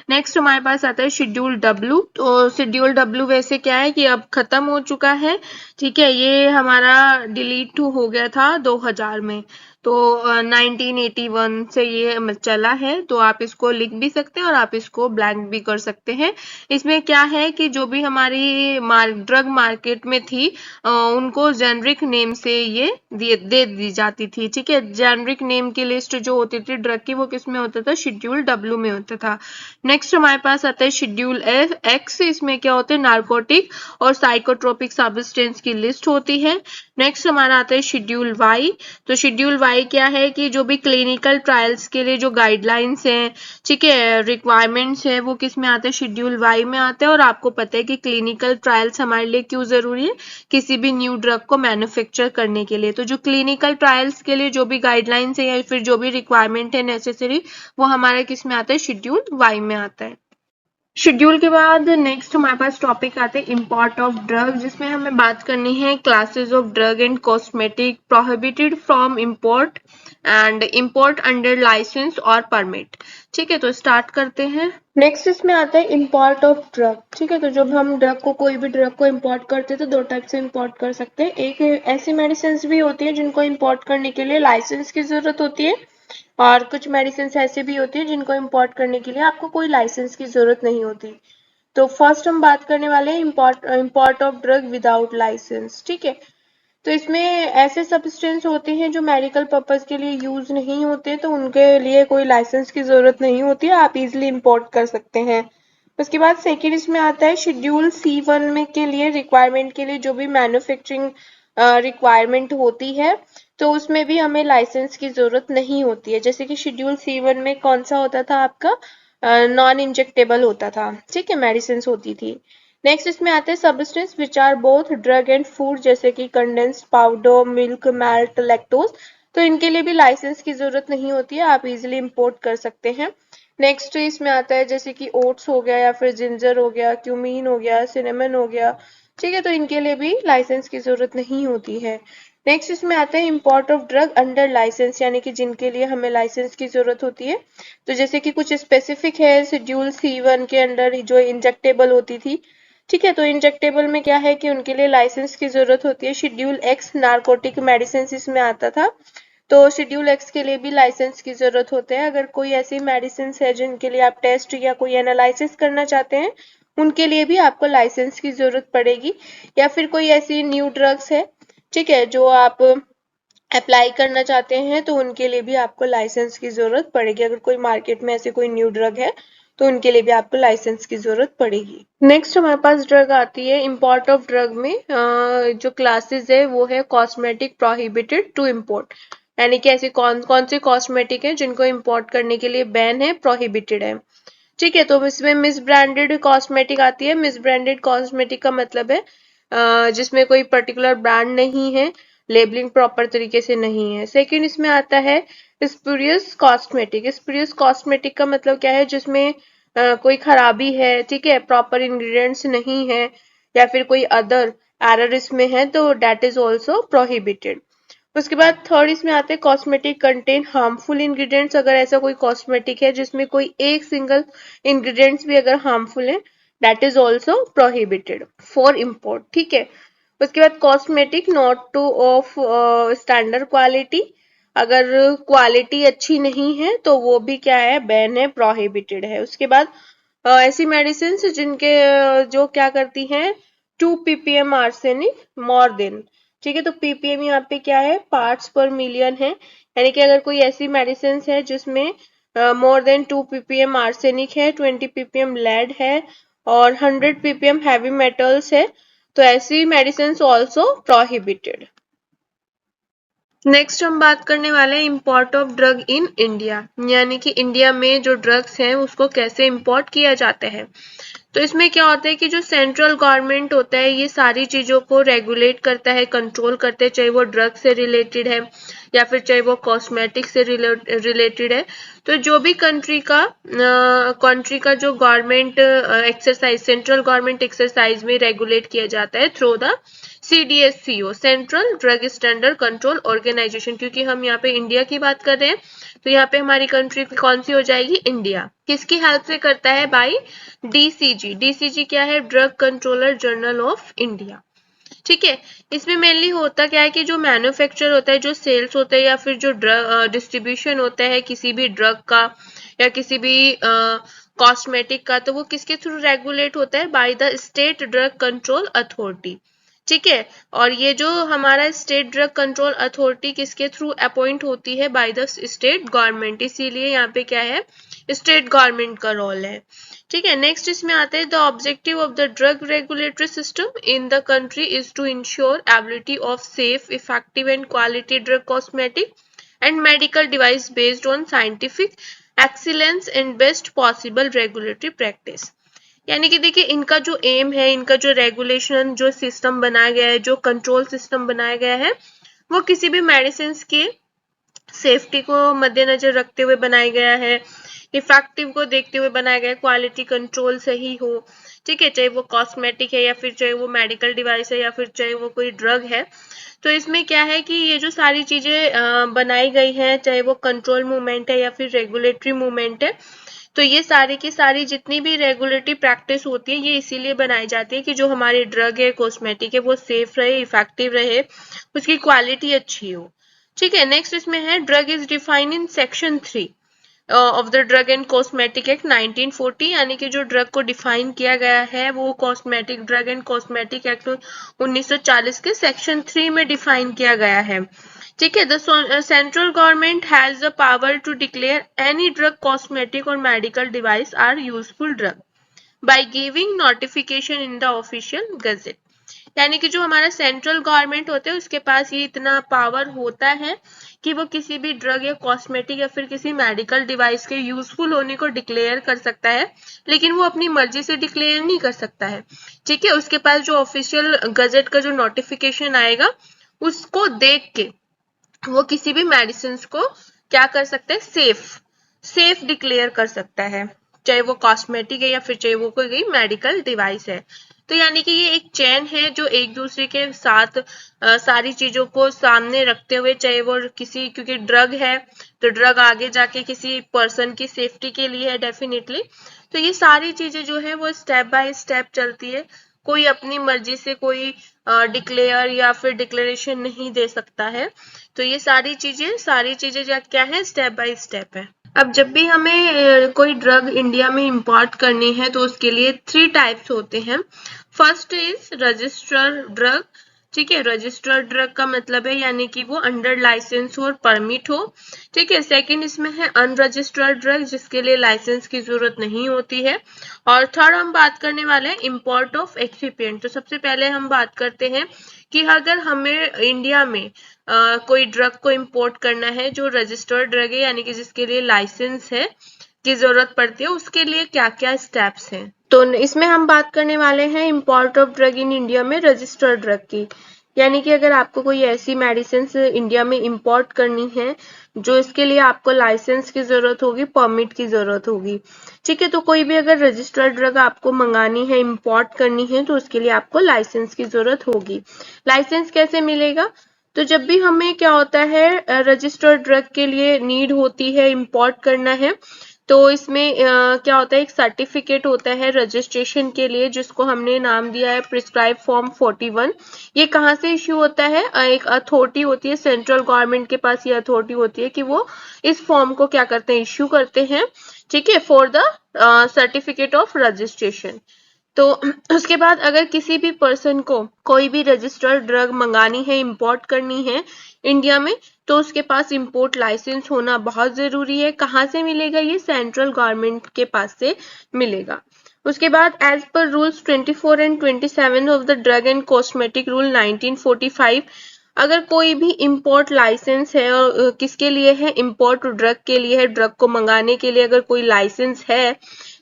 नेक्स्ट हमारे पास आता है शेड्यूल डब्ल्यू। तो शेड्यूल डब्ल्यू वैसे क्या है कि अब खत्म हो चुका है, ठीक है, ये हमारा डिलीट हो गया था 2000 में। तो 1981 से ये चला है, तो आप इसको लिख भी सकते हैं और आप इसको ब्लैंक भी कर सकते हैं। इसमें क्या है कि जो भी हमारी ड्रग मार्केट में थी उनको जेनरिक नेम से ये दे दी जाती थी, ठीक है। जेनरिक नेम की लिस्ट जो होती थी ड्रग की, वो किस में होता था, शेड्यूल डब्ल्यू में होता था। नेक्स्ट हमारे पास आता है शेड्यूल एक्स। इसमें क्या होते हैं, नार्कोटिक और साइकोट्रोपिक सब्सटेंस की लिस्ट होती है। नेक्स्ट हमारा आता है शेड्यूल वाई। तो शेड्यूल वाई क्या है कि जो भी क्लिनिकल ट्रायल्स के लिए जो गाइडलाइंस हैं, ठीक है, रिक्वायरमेंट्स है, वो किस में आते हैं, शेड्यूल वाई में आते हैं। और आपको पता है कि क्लिनिकल ट्रायल्स हमारे लिए क्यों जरूरी है, किसी भी न्यू ड्रग को मैन्युफैक्चर करने के लिए। तो जो क्लिनिकल ट्रायल्स के लिए जो भी गाइडलाइंस है या फिर जो भी रिक्वायरमेंट है नेसेसरी, वो हमारा किस में आता है, शेड्यूल वाई में आता है। शेड्यूल के बाद नेक्स्ट हमारे पास टॉपिक आते हैं इम्पोर्ट ऑफ ड्रग, जिसमें हमें बात करनी है classes of drug and cosmetic prohibited from import and import under licence और परमिट, ठीक है। तो स्टार्ट करते हैं। नेक्स्ट इसमें आता है इम्पोर्ट ऑफ ड्रग, ठीक है। तो जब हम ड्रग को, कोई भी ड्रग को इम्पोर्ट करते हैं तो दो टाइप से इम्पोर्ट कर सकते हैं। एक ऐसी मेडिसिन भी होती है जिनको इम्पोर्ट करने के लिए लाइसेंस की जरूरत होती है, और कुछ मेडिसिन ऐसे भी होती है जिनको इम्पोर्ट करने के लिए आपको कोई लाइसेंस की जरूरत नहीं होती। तो फर्स्ट हम बात करने वाले हैं import of drug without licence, ठीक है। तो इसमें ऐसे सब्सटेंस होते हैं जो मेडिकल पर्पज के लिए यूज नहीं होते, तो उनके लिए कोई लाइसेंस की जरूरत नहीं होती है, आप इजिली इंपोर्ट कर सकते हैं। उसके बाद सेकेंड इसमें आता है शेड्यूल C1 में के लिए रिक्वायरमेंट के लिए जो भी मैन्युफैक्चरिंग रिक्वायरमेंट होती है, तो उसमें भी हमें लाइसेंस की जरूरत नहीं होती है। जैसे कि शेड्यूल C1 में कौन सा होता था आपका, नॉन इंजेक्टेबल होता था, ठीक है, मेडिसिन होती थी। नेक्स्ट इसमें आते हैं substance which are both drug and food, जैसे कि condensed powder, milk, malt, lactose, तो इनके लिए भी लाइसेंस की जरूरत नहीं होती है, आप इजिली इंपोर्ट कर सकते हैं। नेक्स्ट इसमें आता है जैसे कि ओट्स हो गया या फिर जिंजर हो गया, क्यूमीन हो गया, सिनेमन हो गया, ठीक है, तो इनके लिए भी लाइसेंस की जरूरत नहीं होती है। नेक्स्ट इसमें आता है import of drug under licence, यानी कि जिनके लिए हमें लाइसेंस की जरूरत होती है। तो जैसे कि कुछ स्पेसिफिक है शेड्यूल C1 के अंडर जो इंजेक्टेबल होती थी, ठीक है, तो इंजेक्टेबल में क्या है कि उनके लिए लाइसेंस की जरूरत होती है। शेड्यूल X नार्कोटिक मेडिसिन इसमें आता था, तो शेड्यूल X के लिए भी लाइसेंस की जरूरत होते हैं। अगर कोई ऐसी मेडिसिन है जिनके लिए आप टेस्ट या कोई एनालिसिस करना चाहते हैं, उनके लिए भी आपको लाइसेंस की जरूरत पड़ेगी। या फिर कोई ऐसी न्यू ड्रग्स है, ठीक है, जो आप अप्लाई करना चाहते हैं, तो उनके लिए भी आपको लाइसेंस की जरूरत पड़ेगी। अगर कोई मार्केट में ऐसे कोई न्यू ड्रग है, तो उनके लिए भी आपको लाइसेंस की जरूरत पड़ेगी। नेक्स्ट हमारे पास ड्रग आती है इंपोर्ट ऑफ ड्रग में, जो क्लासेस है वो है कॉस्मेटिक प्रोहिबिटेड टू इंपोर्ट, यानी कि ऐसे कौन कौन से कॉस्मेटिक है जिनको इंपोर्ट करने के लिए बैन है, प्रोहिबिटेड है, ठीक है। तो इसमें मिस ब्रांडेड कॉस्मेटिक आती है। मिस ब्रांडेड कॉस्मेटिक का मतलब है जिसमें कोई पर्टिकुलर ब्रांड नहीं है, लेबलिंग प्रॉपर तरीके से नहीं है। सेकंड इसमें आता है स्पूरियस कॉस्मेटिक। स्पूरियस कॉस्मेटिक का मतलब क्या है, जिसमें कोई खराबी है, ठीक है, प्रॉपर इंग्रेडिएंट्स नहीं है, या फिर कोई अदर एरर इसमें है, तो डेट इज ऑल्सो प्रोहिबिटेड। उसके बाद थर्ड इसमें आते हैं कॉस्मेटिक कंटेन हार्मफुल इंग्रेडिएंट्स। अगर ऐसा कोई कॉस्मेटिक है जिसमें कोई एक सिंगल इंग्रेडिएंट्स भी अगर हार्मफुल है, that is also prohibited for import, ठीक है। उसके बाद cosmetic not two of standard quality, अगर क्वालिटी अच्छी नहीं है तो वो भी क्या है, बैन है, प्रोहिबिटेड है। उसके बाद ऐसी मेडिसिन जिनके जो क्या करती हैं 2 ppm आर्सेनिक मोर देन, ठीक है, तो ppm यहाँ पे क्या है, पार्ट्स पर मिलियन है, यानी कि अगर कोई ऐसी मेडिसिन है जिसमें मोर देन 2 ppm आर्सेनिक है, 20 ppm लेड है और 100 ppm हैवी मेटल्स है, तो ऐसी मेडिसिन ऑल्सो प्रोहिबिटेड। नेक्स्ट हम बात करने वाले हैं import of drug in India, यानी कि इंडिया में जो ड्रग्स हैं उसको कैसे इंपोर्ट किया जाता है। तो इसमें क्या होता है कि जो सेंट्रल गवर्नमेंट होता है ये सारी चीजों को रेगुलेट करता है, कंट्रोल करते हैं, चाहे वो ड्रग से रिलेटेड है या फिर चाहे वो कॉस्मेटिक से रिलेटेड है। तो जो भी कंट्री का जो government exercise, central government exercise में रेगुलेट किया जाता है through the CDSCO, central drug standard control organisation. क्योंकि हम यहाँ पे इंडिया की बात कर रहे हैं, तो यहाँ पे हमारी कंट्री कौन सी हो जाएगी, इंडिया। किसकी हेल्प से करता है, बाई DCG। DCG क्या है, drug controller general of India, ठीक है। इसमें मेनली होता क्या है कि जो मैन्युफैक्चर होता है, जो सेल्स होता है, या फिर जो ड्रग डिस्ट्रीब्यूशन होता है किसी भी ड्रग का या किसी भी कॉस्मेटिक का, तो वो किसके थ्रू रेगुलेट होता है, by the state drug control authority, ठीक है। और ये जो हमारा स्टेट ड्रग कंट्रोल अथॉरिटी किसके थ्रू अपॉइंट होती है, बाय द स्टेट गवर्नमेंट, इसीलिए यहाँ पे क्या है, स्टेट गवर्नमेंट का रोल है, ठीक है। नेक्स्ट इसमें आता है the objective of the drug regulatory system in the country is to ensure ability of safe, effective and quality drug cosmetic and medical device based on scientific excellence and best possible regulatory practice. यानी कि देखिए इनका जो एम है, इनका जो रेगुलेशन जो सिस्टम बनाया गया है, जो कंट्रोल सिस्टम बनाया गया है, वो किसी भी मेडिसिन के सेफ्टी को मद्देनजर रखते हुए बनाया गया है, इफेक्टिव को देखते हुए बनाया गया है, क्वालिटी कंट्रोल सही हो, ठीक है, चाहे वो कॉस्मेटिक है या फिर चाहे वो मेडिकल डिवाइस है या फिर चाहे वो कोई ड्रग है। तो इसमें क्या है कि ये जो सारी चीजें बनाई गई हैं, चाहे वो कंट्रोल मूवमेंट है या फिर रेगुलेटरी मूवमेंट है, तो ये सारी की सारी जितनी भी रेगुलेटरी प्रैक्टिस होती है ये इसीलिए बनाई जाती है कि जो हमारी ड्रग है, कॉस्मेटिक है, वो सेफ रहे, इफेक्टिव रहे, उसकी क्वालिटी अच्छी हो, ठीक है। नेक्स्ट इसमें है drug is defined in section 3। Of the drug and cosmetic act 1940, यानी कि जो ड्रग को डिफाइन किया गया है वो cosmetic drug and cosmetic act 1940 के सेक्शन 3 में डिफाइन किया गया है। ठीक है, the central government has the power to declare any drug, cosmetic और medical device or useful drug by giving notification in the official gazette. यानी कि जो हमारा सेंट्रल गवर्नमेंट होता है उसके पास ये इतना पावर होता है कि वो किसी भी ड्रग या कॉस्मेटिक या फिर किसी मेडिकल डिवाइस के यूजफुल होने को डिक्लेयर कर सकता है, लेकिन वो अपनी मर्जी से डिक्लेयर नहीं कर सकता है। ठीक है, उसके पास जो ऑफिशियल गजेट का जो नोटिफिकेशन आएगा उसको देख के वो किसी भी मेडिसिन को क्या कर सकता है, सेफ डिक्लेयर कर सकता है, चाहे वो कॉस्मेटिक है या फिर चाहे वो कोई मेडिकल डिवाइस है। तो यानी कि ये एक चेन है जो एक दूसरे के साथ सारी चीजों को सामने रखते हुए, चाहे वो किसी, क्योंकि ड्रग है तो ड्रग आगे जाके किसी पर्सन की सेफ्टी के लिए है डेफिनेटली। तो ये सारी चीजें जो है वो स्टेप बाय स्टेप चलती है, कोई अपनी मर्जी से कोई डिक्लेयर या फिर डिक्लेरेशन नहीं दे सकता है। तो ये सारी चीजें क्या है, स्टेप बाय स्टेप है। अब जब भी हमें कोई ड्रग इंडिया में इंपोर्ट करनी है तो उसके लिए 3 टाइप्स होते हैं। First is registered drug. ठीक है, रजिस्टर्ड ड्रग का मतलब है यानी कि वो अंडर लाइसेंस हो और परमिट हो। ठीक है, सेकंड इसमें है अनरजिस्टर्ड ड्रग, जिसके लिए लाइसेंस की जरूरत नहीं होती है। और थर्ड हम बात करने वाले हैं इंपोर्ट ऑफ एक्सिपिएंट। तो सबसे पहले हम बात करते हैं कि अगर हमें इंडिया में कोई ड्रग को इंपोर्ट करना है जो रजिस्टर्ड ड्रग है, यानी कि जिसके लिए लाइसेंस है की जरूरत पड़ती है, उसके लिए क्या क्या स्टेप्स हैं। तो इसमें हम बात करने वाले हैं import of drug in India में रजिस्टर्ड ड्रग की। यानी कि अगर आपको कोई ऐसी मेडिसिन इंडिया में इंपोर्ट करनी है जो इसके लिए आपको लाइसेंस की जरूरत होगी, परमिट की जरूरत होगी। ठीक है, तो कोई भी अगर रजिस्टर्ड ड्रग आपको मंगानी है, इंपोर्ट करनी है, तो उसके लिए आपको लाइसेंस की जरूरत होगी। लाइसेंस कैसे मिलेगा? तो जब भी हमें क्या होता है, रजिस्टर्ड ड्रग के लिए नीड होती है, इंपोर्ट करना है, तो इसमें क्या होता है, एक सर्टिफिकेट होता है रजिस्ट्रेशन के लिए जिसको हमने नाम दिया है प्रिस्क्राइब फॉर्म 41। ये कहाँ से इश्यू होता है? एक अथॉरिटी होती है, सेंट्रल गवर्नमेंट के पास ये अथॉरिटी होती है कि वो इस फॉर्म को क्या करते हैं, इश्यू करते हैं। ठीक है, for the certificate of registration. तो उसके बाद अगर किसी भी पर्सन को कोई भी रजिस्टर्ड ड्रग मंगानी है, इंपोर्ट करनी है इंडिया में, तो उसके पास इंपोर्ट लाइसेंस होना बहुत जरूरी है। कहाँ से मिलेगा? ये सेंट्रल गवर्नमेंट के पास से मिलेगा। उसके बाद as per rules 24 and 27 of the drug and cosmetic rule 1945, अगर कोई भी इंपोर्ट लाइसेंस है और किसके लिए है, इंपोर्ट ड्रग के लिए है, ड्रग को मंगाने के लिए अगर कोई लाइसेंस है,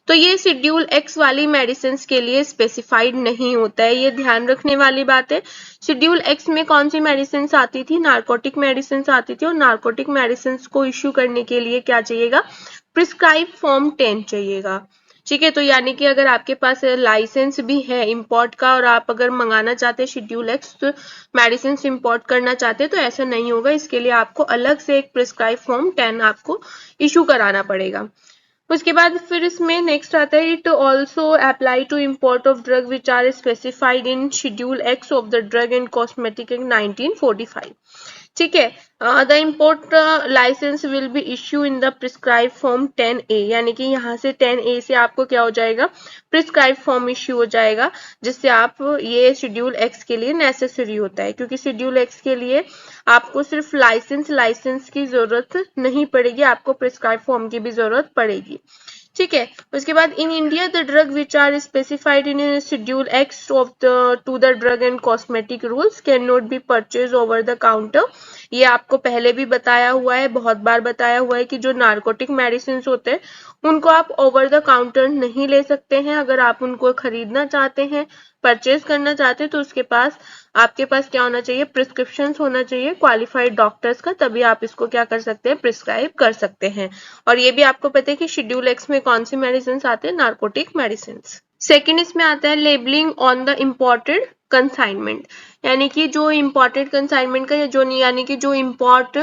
तो ये शेड्यूल एक्स वाली मेडिसिन के लिए स्पेसिफाइड नहीं होता है। ये ध्यान रखने वाली बात है। शेड्यूल एक्स में कौन सी मेडिसिन आती थी? नार्कोटिक मेडिसिन आती थी, और नार्कोटिक मेडिसिन को इश्यू करने के लिए क्या चाहिएगा? प्रिस्क्राइब फॉर्म 10 चाहिएगा। ठीक है, तो यानी कि अगर आपके पास लाइसेंस भी है इंपोर्ट का और आप अगर मंगाना चाहते हैं शेड्यूल एक्स तो मेडिसिन इंपोर्ट करना चाहते हैं, तो ऐसा नहीं होगा। इसके लिए आपको अलग से एक प्रिस्क्राइब फॉर्म 10 आपको इशू कराना पड़ेगा। उसके बाद फिर इसमें नेक्स्ट आता है, it also apply to import of drug which are specified in schedule X of the drug and cosmetic act 1945। ठीक है, the import licence will be issue in the prescribe form 10A, यानी कि यहाँ से 10A से आपको क्या हो जाएगा, प्रिस्क्राइब फॉर्म इश्यू हो जाएगा, जिससे आप ये शेड्यूल एक्स के लिए नेसेसरी होता है, क्योंकि शेड्यूल एक्स के लिए आपको सिर्फ लाइसेंस की जरूरत नहीं पड़ेगी, आपको प्रिस्क्राइब फॉर्म की भी जरूरत पड़ेगी। ठीक है, उसके बाद in India the drug which are specified in schedule X of the to the drug and cosmetic rules can not be purchase over the counter. ये आपको पहले भी बताया हुआ है, बहुत बार बताया हुआ है कि जो नार्कोटिक मेडिसिन होते हैं उनको आप ओवर द काउंटर नहीं ले सकते हैं। अगर आप उनको खरीदना चाहते हैं, परचेज करना चाहते हैं, तो उसके पास आपके पास क्या होना चाहिए, प्रिस्क्रिप्शन होना चाहिए क्वालिफाइड डॉक्टर्स का, तभी आप इसको क्या कर सकते हैं, प्रिस्क्राइब कर सकते हैं। और ये भी आपको पता है कि शेड्यूल एक्स में कौन सी मेडिसिन आते हैं, नार्कोटिक मेडिसिन। सेकेंड इसमें आता है labelling on the imported consignment, यानी कि जो इम्पोर्टेड कंसाइनमेंट का यानी कि जो इम्पोर्ट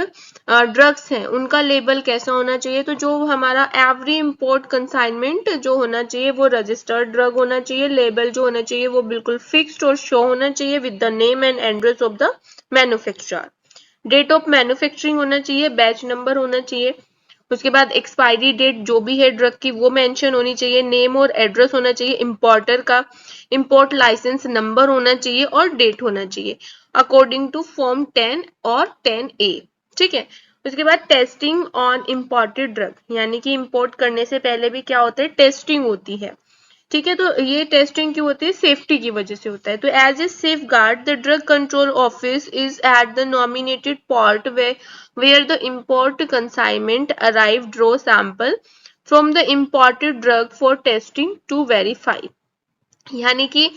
ड्रग्स हैं उनका लेबल कैसा होना चाहिए। तो जो हमारा एवरी इम्पोर्ट कंसाइनमेंट जो होना चाहिए वो रजिस्टर्ड ड्रग होना चाहिए। लेबल जो होना चाहिए वो बिल्कुल फिक्स्ड और शो होना चाहिए with the name and address of the manufacturer. Date of manufacturing होना चाहिए, बैच नंबर होना चाहिए, उसके बाद एक्सपायरी डेट जो भी है ड्रग की वो मेंशन होनी चाहिए, नेम और एड्रेस होना चाहिए इंपोर्टर का, इंपोर्ट लाइसेंस नंबर होना चाहिए और डेट होना चाहिए अकॉर्डिंग टू फॉर्म 10 और 10A। ठीक है, उसके बाद टेस्टिंग ऑन इम्पोर्टेड ड्रग, यानी कि इंपोर्ट करने से पहले भी क्या होता है, टेस्टिंग होती है। ठीक है, तो ये टेस्टिंग क्यों होती है, सेफ्टी की वजह से होता है। तो as a safeguard the drug control office is at the nominated port where the import consignment arrived draw sample from the imported drug for testing to verify। यानी कि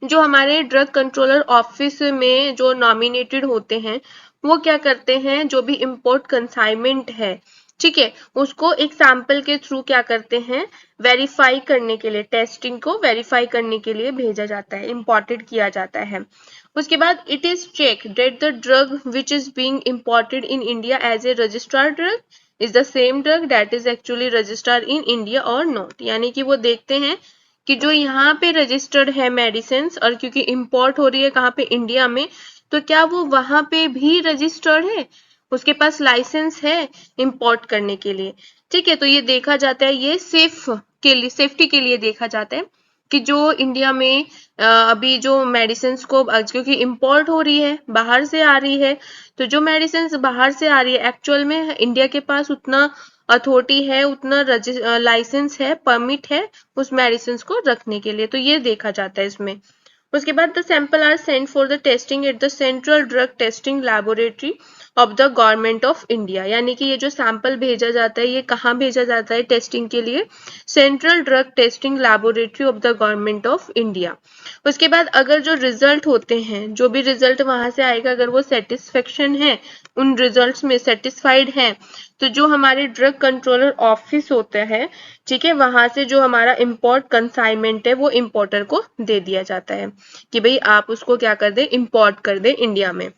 जो हमारे ड्रग कंट्रोलर ऑफिस में जो नॉमिनेटेड होते हैं वो क्या करते हैं, जो भी इंपोर्ट कंसाइनमेंट है, ठीक है, उसको एक सैंपल के थ्रू क्या करते हैं, वेरीफाई करने के लिए, टेस्टिंग को वेरीफाई करने के लिए भेजा जाता है, इंपोर्टेड किया जाता है। उसके बाद it is check that the drug which is being imported in India as a registered drug is the same drug that is actually registered in India or not. यानी कि वो देखते हैं कि जो यहाँ पे रजिस्टर्ड है मेडिसिन, और क्योंकि इंपोर्ट हो रही है कहाँ पे, इंडिया में, तो क्या वो वहां पे भी रजिस्टर्ड है, उसके पास लाइसेंस है इंपोर्ट करने के लिए। ठीक है, तो ये देखा जाता है, ये सेफ्टी के लिए देखा जाता है कि जो इंडिया में अभी जो मेडिसिन को, क्योंकि इंपोर्ट हो रही है, बाहर से आ रही है, तो जो मेडिसिन बाहर से आ रही है एक्चुअल में इंडिया के पास उतना अथॉरिटी है, उतना लाइसेंस है, परमिट है उस मेडिसिन को रखने के लिए, तो ये देखा जाता है इसमें। उसके बाद the sample are sent for the testing at the central drug testing laboratory of the government of India. यानी कि ये जो सैंपल भेजा जाता है ये कहाँ भेजा जाता है टेस्टिंग के लिए, central drug testing laboratory of the government of India. उसके बाद अगर जो रिजल्ट होते हैं, जो भी रिजल्ट वहां से आएगा, अगर वो सेटिस्फेक्शन है, उन रिजल्ट्स में सेटिस्फाइड है, तो जो हमारे ड्रग कंट्रोलर ऑफिस होता है, ठीक है, वहां से जो हमारा इंपोर्ट कंसाइनमेंट है वो इंपोर्टर को दे दिया जाता है कि भाई आप उसको क्या कर दे, इंपोर्ट कर दे इंडिया में।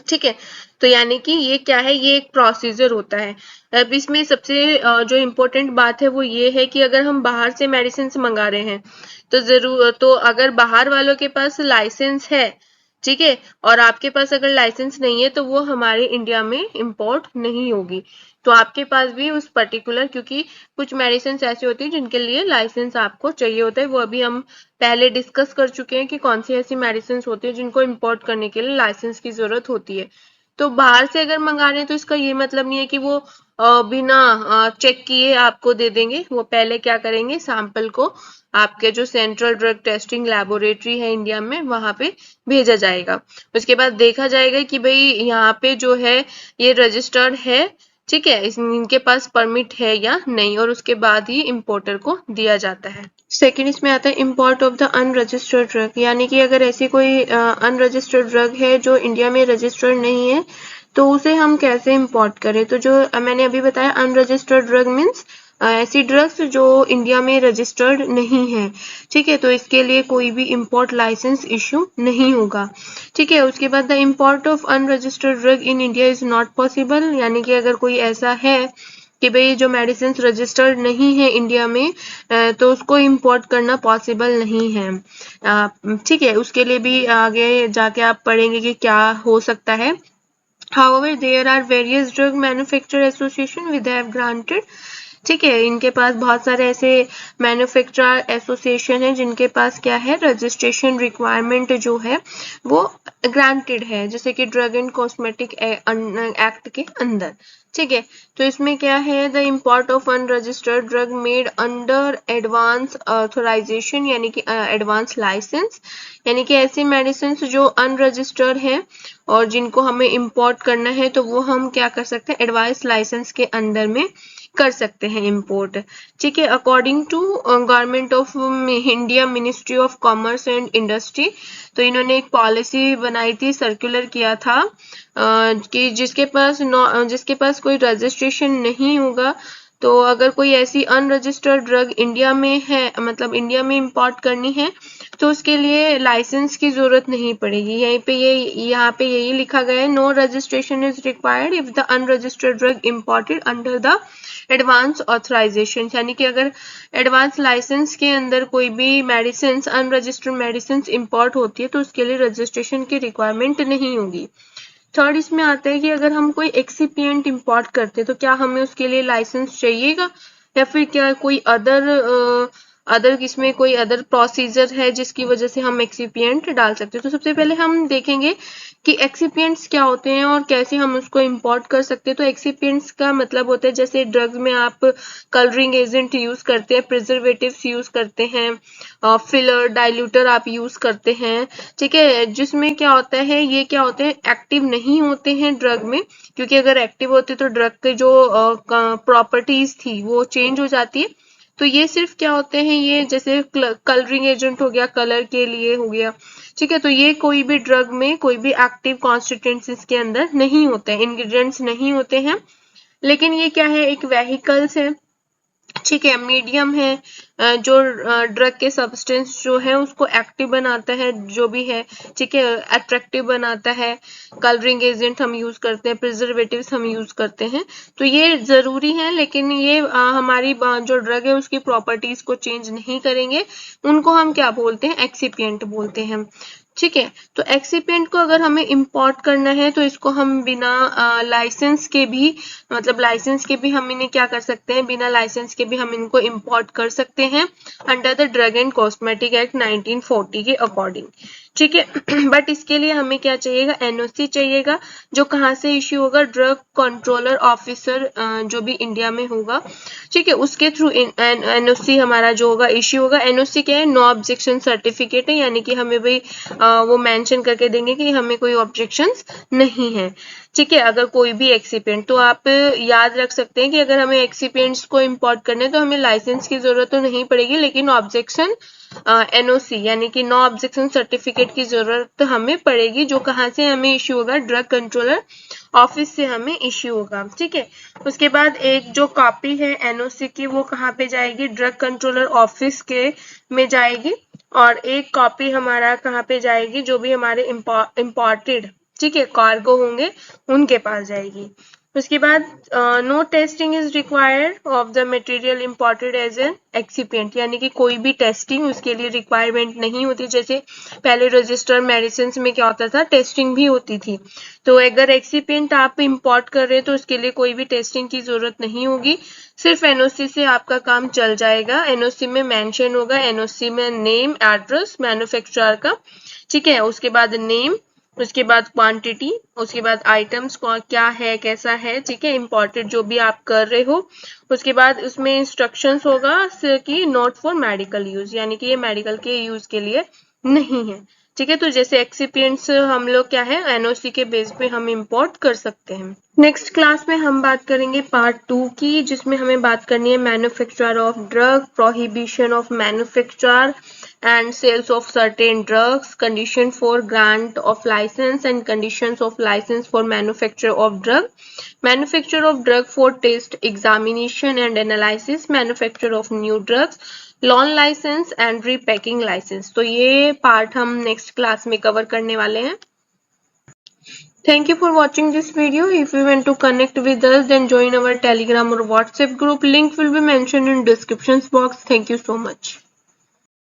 ठीक है, तो यानी कि ये क्या है, ये एक प्रोसीजर होता है। अब इसमें सबसे जो इम्पोर्टेंट बात है वो ये है कि अगर हम बाहर से मेडिसिन मंगा रहे हैं तो जरूर, तो अगर बाहर वालों के पास लाइसेंस है, ठीक है, और आपके पास अगर लाइसेंस नहीं है तो वो हमारे इंडिया में इंपोर्ट नहीं होगी। तो आपके पास भी उस पर्टिकुलर, क्योंकि कुछ मेडिसिन ऐसी होती है जिनके लिए लाइसेंस आपको चाहिए होता है, वो अभी हम पहले डिस्कस कर चुके हैं कि कौन सी ऐसी मेडिसिन होती है जिनको इंपोर्ट करने के लिए लाइसेंस की जरूरत होती है। तो बाहर से अगर मंगा रहे हैं तो इसका ये मतलब नहीं है कि वो बिना चेक किए आपको दे देंगे, वो पहले क्या करेंगे, सैंपल को आपके जो सेंट्रल ड्रग टेस्टिंग लैबोरेटरी है इंडिया में वहां पे भेजा जाएगा। उसके बाद देखा जाएगा कि भाई यहाँ पे जो है ये रजिस्टर्ड है, ठीक है, इनके पास परमिट है या नहीं, और उसके बाद ही इंपोर्टर को दिया जाता है। सेकेंड इसमें आता है import of the unregistered drug, यानी कि अगर ऐसी कोई अनरजिस्टर्ड ड्रग है जो इंडिया में रजिस्टर्ड नहीं है तो उसे हम कैसे इंपोर्ट करें। तो जो मैंने अभी बताया अनरजिस्टर्ड ड्रग मीन्स ऐसी ड्रग्स जो इंडिया में रजिस्टर्ड नहीं है, ठीक है, तो इसके लिए कोई भी इंपोर्ट लाइसेंस इश्यू नहीं होगा। ठीक है, उसके बाद the import of unregistered drug in India is not possible, यानी कि अगर कोई ऐसा है कि भाई जो मेडिसिन रजिस्टर्ड नहीं है इंडिया में तो उसको इंपोर्ट करना पॉसिबल नहीं है। ठीक है, उसके लिए भी आगे जाके आप पढ़ेंगे कि क्या हो सकता है। However, there are various drug manufacturer association which have granted, ठीक है, इनके पास बहुत सारे ऐसे मैन्युफैक्चरर एसोसिएशन है जिनके पास क्या है, रजिस्ट्रेशन रिक्वायरमेंट जो है वो ग्रांटेड है, जैसे कि ड्रग एंड कॉस्मेटिक एक्ट के अंदर। ठीक है, तो इसमें क्या है, the import of unregistered drug made under advance authorisation, यानी कि एडवांस लाइसेंस, यानी कि ऐसी मेडिसिन जो अनरजिस्टर्ड है और जिनको हमें इंपोर्ट करना है तो वो हम क्या कर सकते हैं, एडवांस लाइसेंस के अंदर में कर सकते हैं इंपोर्ट। ठीक है, according to government of India ministry of commerce and industry, तो इन्होंने एक पॉलिसी बनाई थी, सर्कुलर किया था कि जिसके पास कोई रजिस्ट्रेशन नहीं होगा, तो अगर कोई ऐसी अनरजिस्टर्ड ड्रग इंडिया में है, मतलब इंडिया में इंपोर्ट करनी है, तो उसके लिए लाइसेंस की जरूरत नहीं पड़ेगी। यहाँ पे यही लिखा गया है, no registration is required if the unregistered drug imported under the advance authorisation, यानी कि अगर एडवांस लाइसेंस के अंदर कोई भी मेडिसिन, अनरजिस्टर्ड मेडिसिन इंपोर्ट होती है तो उसके लिए रजिस्ट्रेशन की रिक्वायरमेंट नहीं होगी। थर्ड इसमें आता है कि अगर हम कोई एक्सिपिएंट इंपोर्ट करते हैं तो क्या हमें उसके लिए लाइसेंस चाहिएगा, या फिर क्या कोई अदर इसमें कोई अदर प्रोसीजर है जिसकी वजह से हम एक्सिपिएंट डाल सकते हैं। तो सबसे पहले हम देखेंगे कि एक्सिपिएंट्स क्या होते हैं और कैसे हम उसको इंपोर्ट कर सकते हैं। तो एक्सिपिएंट्स का मतलब होता है जैसे ड्रग्स में आप कलरिंग एजेंट यूज करते हैं, प्रिजर्वेटिव्स यूज करते हैं, फिलर डाइल्यूटर आप यूज करते हैं, ठीक है, जिसमें क्या होता है, ये क्या होते हैं, एक्टिव नहीं होते हैं ड्रग में, क्योंकि अगर एक्टिव होते तो ड्रग के जो प्रॉपर्टीज थी वो चेंज हो जाती है। तो ये सिर्फ क्या होते हैं, ये जैसे कलरिंग एजेंट हो गया, कलर के लिए हो गया, ठीक है। तो ये कोई भी ड्रग में कोई भी एक्टिव कॉन्स्टिट्यूएंट्स इसके अंदर नहीं होते हैं, इंग्रेडिएंट्स नहीं होते हैं, लेकिन ये क्या है, एक वेहिकल्स है, ठीक है, मीडियम है जो ड्रग के सब्सटेंस जो है उसको एक्टिव बनाता है, जो भी है, ठीक है, अट्रैक्टिव बनाता है, कलरिंग एजेंट हम यूज करते हैं, प्रिजर्वेटिव्स हम यूज करते हैं, तो ये जरूरी है, लेकिन ये हमारी जो ड्रग है उसकी प्रॉपर्टीज को चेंज नहीं करेंगे, उनको हम क्या बोलते हैं, एक्सिपिएंट बोलते हैं, ठीक है। तो एक्सिपिएंट को अगर हमें इंपोर्ट करना है तो इसको हम बिना लाइसेंस के भी, मतलब लाइसेंस के भी हम इन्हें क्या कर सकते हैं, बिना लाइसेंस के भी हम इनको इंपोर्ट कर सकते हैं under the drug and cosmetic act 1940 के अकॉर्डिंग, ठीक है। बट इसके लिए हमें क्या चाहिएगा, एनओसी चाहिएगा, जो कहाँ से इश्यू होगा, ड्रग कंट्रोलर ऑफिसर जो भी इंडिया में होगा, ठीक है, उसके थ्रू एनओसी हमारा जो होगा इश्यू होगा। एनओसी क्या है, नो ऑब्जेक्शन सर्टिफिकेट है, यानी कि हमें भाई वो मेंशन करके देंगे कि हमें कोई ऑब्जेक्शंस नहीं है, ठीक है, अगर कोई भी एक्सिपिएंट। तो आप याद रख सकते हैं कि अगर हमें एक्सिपिएंट्स को इंपोर्ट करने तो हमें लाइसेंस की जरूरत तो नहीं पड़ेगी, लेकिन ऑब्जेक्शन एनओसी यानी कि नो ऑब्जेक्शन सर्टिफिकेट की जरूरत हमें पड़ेगी, जो कहाँ से हमें इश्यू होगा, ड्रग कंट्रोलर ऑफिस से हमें इश्यू होगा, ठीक है। उसके बाद एक जो कॉपी है एनओसी की वो कहाँ पे जाएगी, ड्रग कंट्रोलर ऑफिस के में जाएगी, और एक कॉपी हमारा कहाँ पे जाएगी, जो भी हमारे इम्पोर्टेड, ठीक है, कार्गो होंगे उनके पास जाएगी। उसके बाद no testing is required of the material imported as an excipient, यानी कि कोई भी टेस्टिंग उसके लिए रिक्वायरमेंट नहीं होती, जैसे पहले रजिस्टर्ड मेडिसिन में क्या होता था, टेस्टिंग भी होती थी। तो अगर एक्सिपिएंट आप इंपोर्ट कर रहे हैं तो उसके लिए कोई भी टेस्टिंग की जरूरत नहीं होगी, सिर्फ एनओसी से आपका काम चल जाएगा। एनओसी में मेंशन होगा, एनओसी में नेम, एड्रेस मैन्युफैक्चरर का, ठीक है, उसके बाद नेम, उसके बाद क्वांटिटी, उसके बाद आइटम्स क्या है, कैसा है, ठीक है, इंपोर्टेड जो भी आप कर रहे हो। उसके बाद उसमें इंस्ट्रक्शंस होगा कि नॉट फॉर मेडिकल यूज, यानी कि ये मेडिकल के यूज के लिए नहीं है, ठीक है। तो जैसे एक्सिपिएंट्स हम लोग क्या है, एनओसी के बेस पे हम इंपोर्ट कर सकते हैं। नेक्स्ट क्लास में हम बात करेंगे पार्ट 2 की, जिसमें हमें बात करनी है manufacture of drug, prohibition of manufacture and sales of certain drugs, condition for grant of license and conditions of license for manufacture of drug, manufacture of drug for test, examination and analysis, manufacture of new drugs, loan license and repacking license। तो ये पार्ट हम नेक्स्ट क्लास में कवर करने वाले हैं। Thank you for watching this video. If you want to connect with us, then join our Telegram or WhatsApp group. Link will be mentioned in description box. Thank you so much.